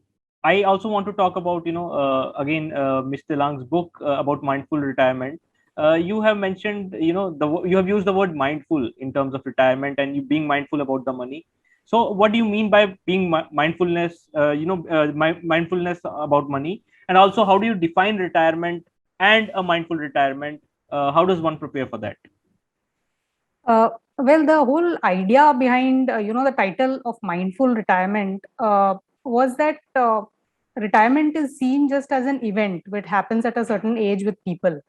I also want to talk about again Mr. Lang's book about mindful retirement. You have mentioned, you have used the word mindful in terms of retirement, and you being mindful about the money. So what do you mean by being mindfulness, mindfulness about money? And also, how do you define retirement and a mindful retirement? How does one prepare for that? Well, the whole idea behind the title of mindful retirement was that retirement is seen just as an event which happens at a certain age with people,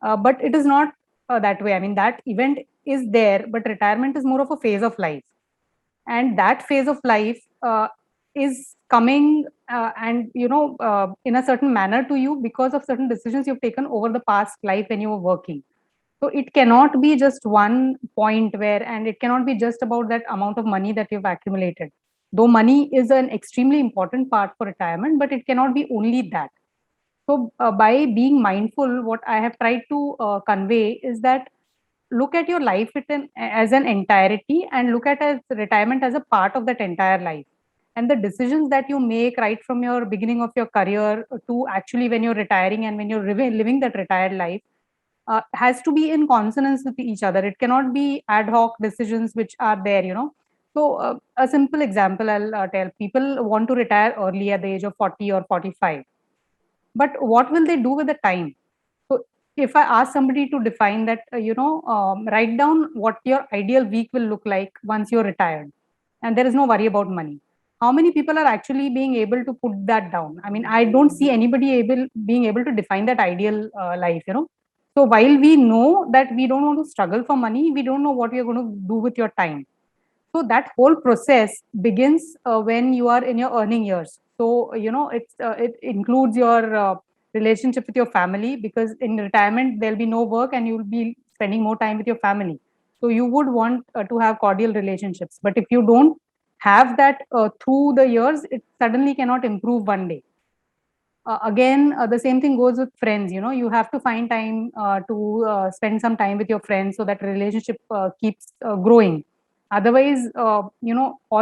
but it is not that way. I mean, that event is there, but retirement is more of a phase of life, and that phase of life is coming and in a certain manner to you because of certain decisions you've taken over the past life when you were working. So it cannot be just one point where, and it cannot be just about that amount of money that you've accumulated. Though money is an extremely important part for retirement, but it cannot be only that. So by being mindful, what I have tried to convey is that look at your life as an entirety, and look at as retirement as a part of that entire life. And the decisions that you make right from your beginning of your career to actually when you're retiring and when you're living that retired life has to be in consonance with each other. It cannot be ad hoc decisions which are there. So a simple example I'll tell: people want to retire early at the age of 40 or 45, but what will they do with the time? So if I ask somebody to define that, write down what your ideal week will look like once you're retired, and there is no worry about money. How many people are actually being able to put that down? I mean, I don't see anybody being able to define that ideal life. So while we know that we don't want to struggle for money, we don't know what you're going to do with your time. So that whole process begins when you are in your earning years. So it includes your relationship with your family, because in retirement there'll be no work and you'll be spending more time with your family. So you would want to have cordial relationships, but if you don't have that through the years, it suddenly cannot improve one day. Again, the same thing goes with friends. You have to find time to spend some time with your friends so that relationship keeps growing. Otherwise, all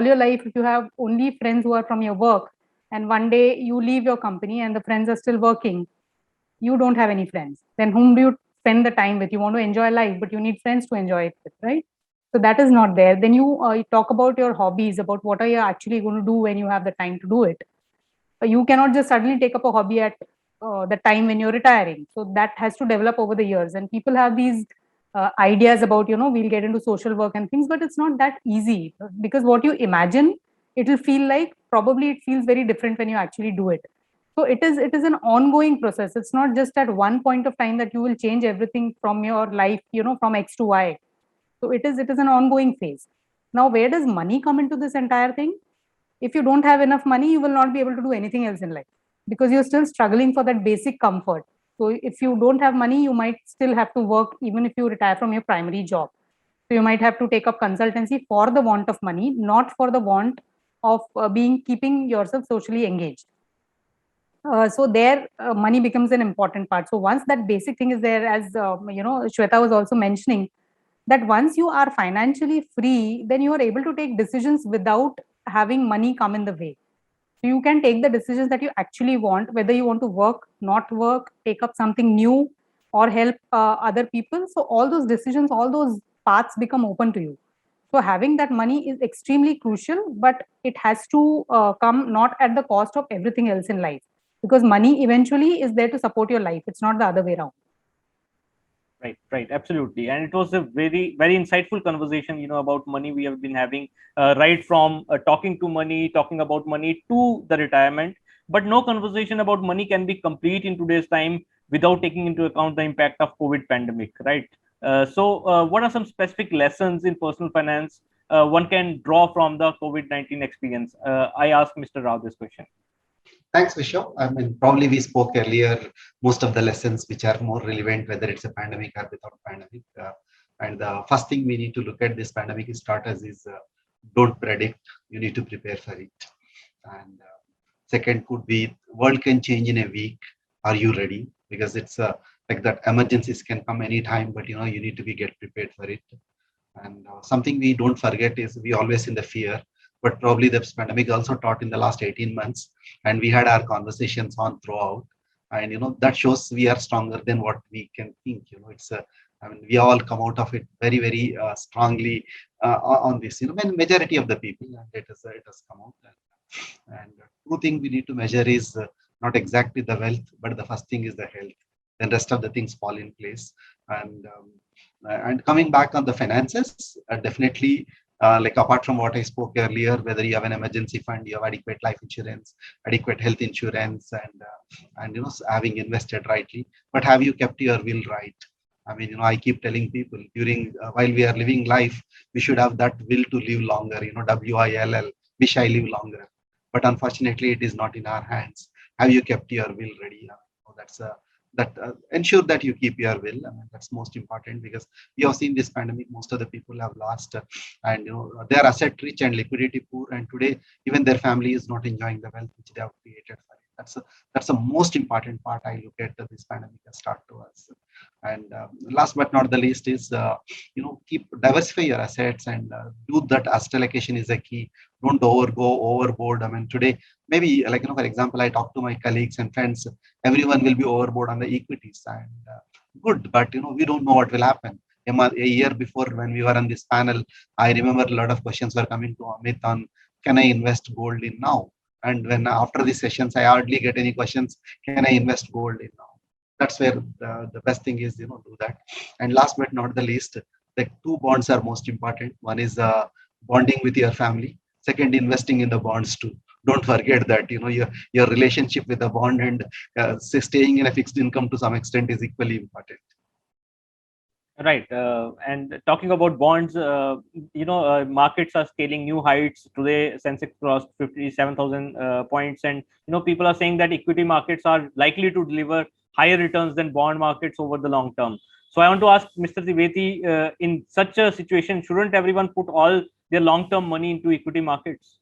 your life, if you have only friends who are from your work, and one day you leave your company and the friends are still working, you don't have any friends. Then whom do you spend the time with? You want to enjoy life, but you need friends to enjoy it with, right? So that is not there. Then you talk about your hobbies, about what are you actually going to do when you have the time to do it. You cannot just suddenly take up a hobby at the time when you're retiring. So that has to develop over the years. And people have these ideas about, we'll get into social work and things, but it's not that easy, because what you imagine, it will feel like, probably it feels very different when you actually do it. So it is an ongoing process. It's not just at one point of time that you will change everything from your life, from X to Y. So it is an ongoing phase. Now, where does money come into this entire thing? If you don't have enough money, you will not be able to do anything else in life, because you're still struggling for that basic comfort. So if you don't have money, you might still have to work even if you retire from your primary job. So you might have to take up consultancy for the want of money, not for the want of keeping yourself socially engaged. So there, money becomes an important part. So once that basic thing is there, as Shweta was also mentioning, that once you are financially free, then you are able to take decisions without having money come in the way. So you can take the decisions that you actually want, whether you want to work, not work, take up something new, or help other people. So all those decisions, all those paths become open to you. So having that money is extremely crucial, but it has to come not at the cost of everything else in life, because money eventually is there to support your life. It's not the other way around. Right, absolutely. And it was a very, very insightful conversation, about money we have been having, right from talking to money, talking about money to the retirement. But no conversation about money can be complete in today's time without taking into account the impact of COVID pandemic, right? What are some specific lessons in personal finance one can draw from the COVID-19 experience? I asked Mr. Rao this question. Thanks, Vishal. I mean, probably we spoke earlier most of the lessons which are more relevant, whether it's a pandemic or without pandemic. And the first thing we need to look at this pandemic starters is don't predict. You need to prepare for it. And second could be world can change in a week. Are you ready? Because it's like that emergencies can come anytime, but you need to be get prepared for it. And something we don't forget is we always in the fear, but probably this pandemic also taught in the last 18 months, and we had our conversations on throughout. And that shows we are stronger than what we can think. It's I mean, we all come out of it very, very strongly on this. When majority of the people, and it has come out. And two thing we need to measure is not exactly the wealth, but the first thing is the health. Then rest of the things fall in place. And coming back on the finances, definitely, like apart from what I spoke earlier, whether you have an emergency fund, you have adequate life insurance, adequate health insurance, and having invested rightly. But have you kept your will right? I mean, I keep telling people during while we are living life, we should have that will to live longer. WILL, wish I live longer. But unfortunately, it is not in our hands. Have you kept your will ready? That's that ensure that you keep your will. I mean, that's most important, because we have seen this pandemic, most of the people have lost and they are asset rich and liquidity poor, and today even their family is not enjoying the wealth which they have created for it. That's the most important part I look at this pandemic has taught to us. And last but not the least is keep diversify your assets, and do that asset allocation is a key. Don't go overboard. I mean, today maybe, like for example, I talk to my colleagues and friends, everyone will be overboard on the equities, and good, but we don't know what will happen. A year before, when we were on this panel, I remember a lot of questions were coming to Amit on, can I invest gold in now? And when after these sessions, I hardly get any questions, can I invest gold in now? That's where the best thing is, do that. And last but not the least, the two bonds are most important. One is bonding with your family. Second, investing in the bonds too. Don't forget that your relationship with the bond and staying in a fixed income to some extent is equally important. Right. And talking about bonds, markets are scaling new heights. Today, Sensex crossed 57,000 points. And, people are saying that equity markets are likely to deliver higher returns than bond markets over the long term. So I want to ask Mr. Trivedi, in such a situation, shouldn't everyone put all their long-term money into equity markets?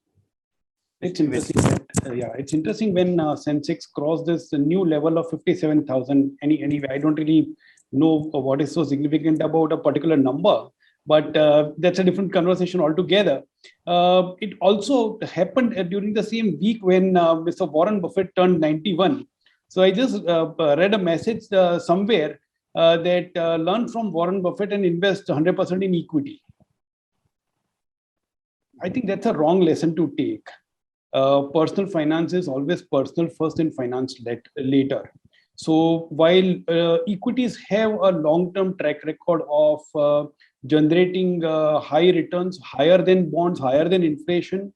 It's interesting that, it's interesting when Sensex crossed this new level of 57,000. Anyway, I don't really know what is so significant about a particular number, but that's a different conversation altogether. It also happened during the same week when Mr. Warren Buffett turned 91. So I just read a message somewhere that learn from Warren Buffett and invest 100% in equity. I think that's a wrong lesson to take. Personal finance is always personal first and finance later. So while equities have a long-term track record of generating high returns, higher than bonds, higher than inflation,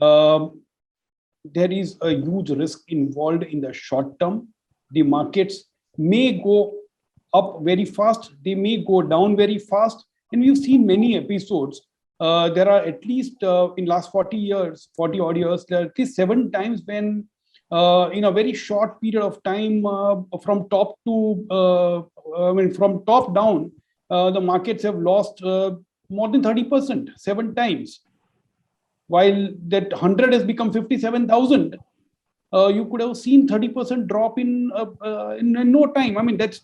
there is a huge risk involved in the short term. The markets may go up very fast, they may go down very fast, and we've seen many episodes. There are at least in last 40 odd years, there are at least 7 times when in a very short period of time, from top down, the markets have lost more than 30%, 7 times. While that 100 has become 57,000, you could have seen 30% drop in no time. I mean, that's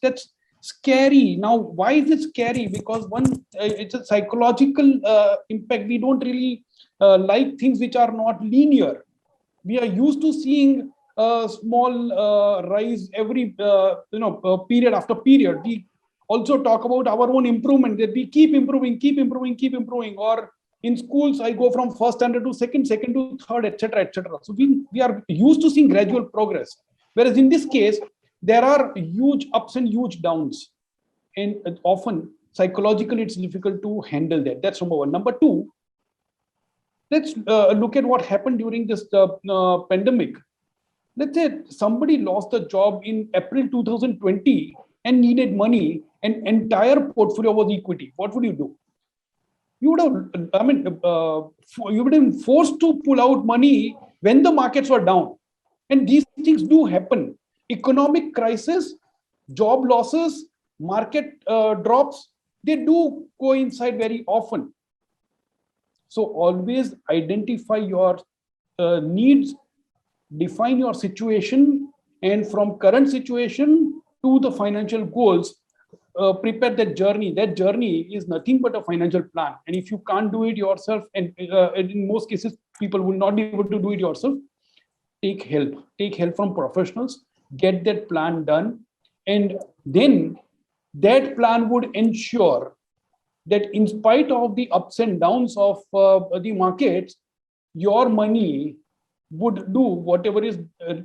scary. Now, why is it scary? Because it's a psychological impact. We don't really like things which are not linear. We are used to seeing a small rise every period after period. We also talk about our own improvement, that we keep improving. Or in schools, I go from first standard to second to third, etc., etc. So we are used to seeing gradual progress. Whereas in this case, there are huge ups and huge downs, and often psychologically it's difficult to handle that. That's number one. Number two, let's look at what happened during this pandemic. Let's say somebody lost a job in April 2020 and needed money, and entire portfolio was equity, what would you do? You would have, you would have been forced to pull out money when the markets were down. And these things do happen. Economic crisis, job losses, market drops, they do coincide very often. So always identify your needs, define your situation, and from current situation to the financial goals, prepare that journey. That journey is nothing but a financial plan. And if you can't do it yourself, and in most cases, people will not be able to do it yourself, take help. Take help from professionals, get that plan done. And then that plan would ensure that in spite of the ups and downs of the markets, your money would do whatever is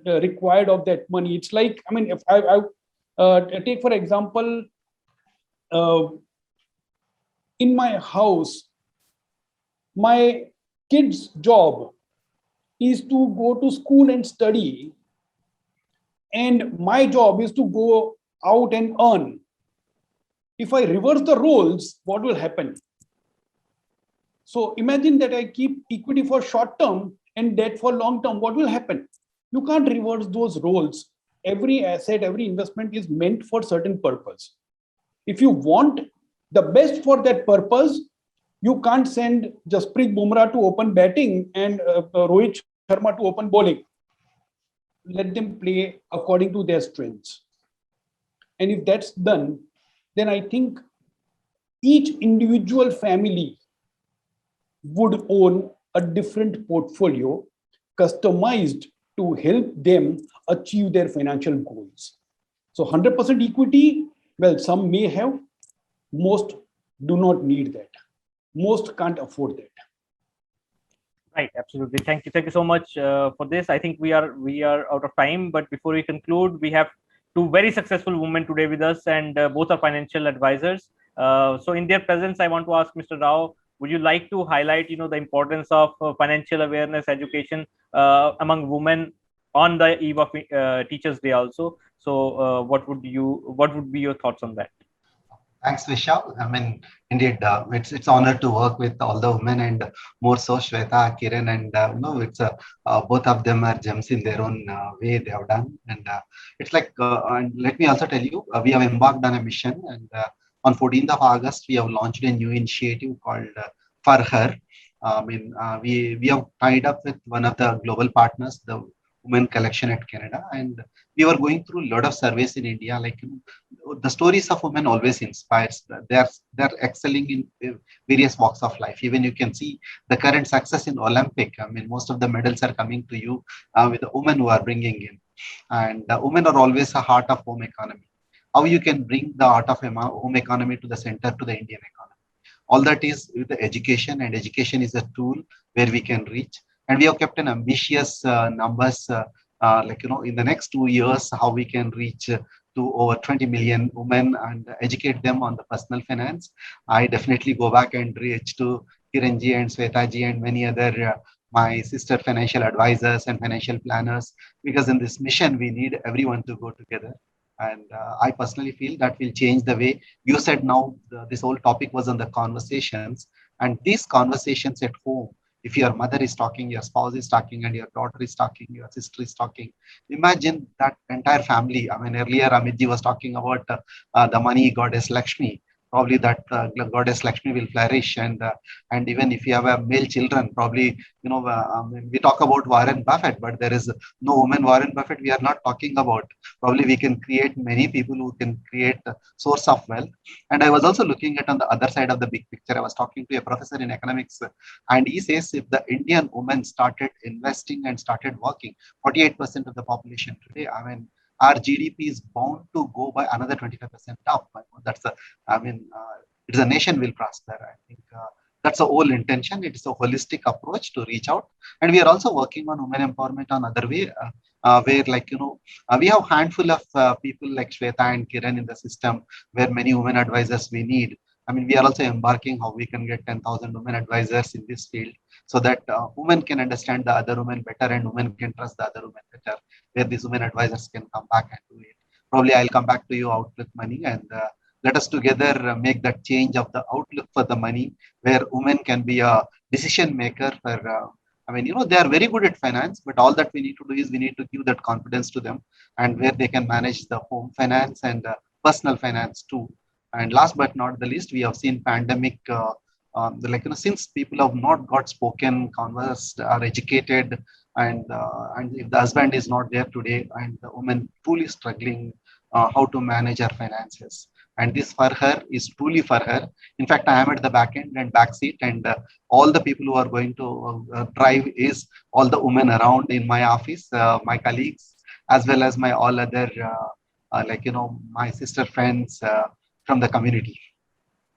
required of that money. It's like, I mean, if I take for example, uh, in my house, my kid's job is to go to school and study, and my job is to go out and earn. If I reverse the roles, what will happen? So imagine that I keep equity for short term and debt for long term. What will happen? You can't reverse those roles. Every asset, every investment is meant for certain purpose. If you want the best for that purpose, you can't send Jasprit Bumrah to open batting and Rohit Sharma to open bowling. Let them play according to their strengths. And if that's done, then I think each individual family would own a different portfolio customized to help them achieve their financial goals. So 100% equity, well, some may have, most do not need that. Most can't afford that. Right, absolutely. Thank you so much for this. I think we are out of time, but before we conclude, we have two very successful women today with us, and both are financial advisors. So, in their presence, I want to ask Mr. Rao, would you like to highlight, the importance of financial awareness education among women on the eve of Teachers' Day also? So, what would be your thoughts on that? Thanks, Vishal. I mean, indeed, it's honor to work with all the women, and more so Shweta, Kiran, and it's both of them are gems in their own way they have done. And it's like, and let me also tell you, we have embarked on a mission, and on 14th of August, we have launched a new initiative called For Her. We have tied up with one of the global partners, the Women Collection at Canada, and we were going through a lot of surveys in India. Like, the stories of women always inspires. They're excelling in various walks of life. Even you can see the current success in Olympic. I mean, most of the medals are coming to you with the women who are bringing in, and women are always a heart of home economy. How you can bring the heart of home economy to the center to the Indian economy? All that is with the education, and education is a tool where we can reach. And we have kept an ambitious numbers, in the next 2 years, how we can reach to over 20 million women and educate them on the personal finance. I definitely go back and reach to Kiranji and Swetaji and many other my sister financial advisors and financial planners, because in this mission we need everyone to go together. And I personally feel that will change the way you said. Now this whole topic was on the conversations, and these conversations at home, if your mother is talking, your spouse is talking, and your daughter is talking, your sister is talking, imagine that entire family. I mean, earlier Amitji was talking about the money goddess Lakshmi. Probably that goddess Lakshmi will flourish, and even if you have a male children, probably we talk about Warren Buffett, but there is no woman Warren Buffett. We are not talking about. Probably we can create many people who can create a source of wealth. And I was also looking at on the other side of the big picture. I was talking to a professor in economics, and he says if the Indian women started investing and started working, 48% of the population today, I mean, our GDP is bound to go by another 25% up. That's a, I mean, it's a nation will prosper. I think that's the whole intention. It's a holistic approach to reach out. And we are also working on women empowerment on other way, where we have handful of people like Shweta and Kiran in the system, where many women advisors we need. I mean, we are also embarking how we can get 10,000 women advisors in this field, so that women can understand the other women better and women can trust the other women better, where these women advisors can come back and do it. Probably I'll come back to you out with money, and let us together make that change of the outlook for the money, where women can be a decision maker for. They are very good at finance, but all that we need to do is we need to give that confidence to them, and where they can manage the home finance and personal finance too. And last but not the least, we have seen pandemic. Since people have not got spoken, conversed, are educated, and if the husband is not there today, and the woman truly struggling how to manage her finances, and this for her is truly for her. In fact, I am at the back end and back seat, and all the people who are going to drive is all the women around in my office, my colleagues, as well as my all other my sister friends from the community.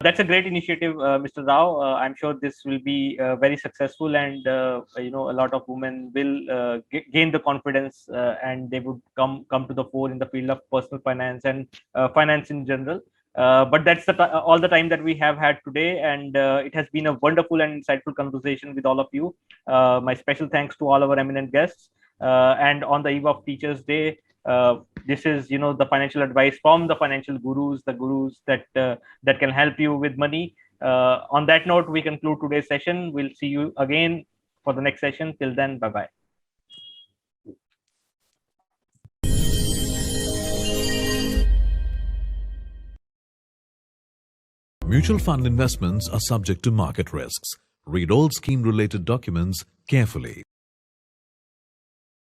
That's a great initiative, Mr. Rao. I'm sure this will be very successful, and a lot of women will gain the confidence, and they would come to the fore in the field of personal finance and finance in general. But that's all the time that we have had today, and it has been a wonderful and insightful conversation with all of you. My special thanks to all our eminent guests. And on the eve of Teachers' Day, this is the financial advice from the financial gurus, the gurus that can help you with money. On that note, we conclude today's session. We'll see you again for the next session. Till then, bye bye. Mutual fund investments are subject to market risks. Read all scheme-related documents carefully.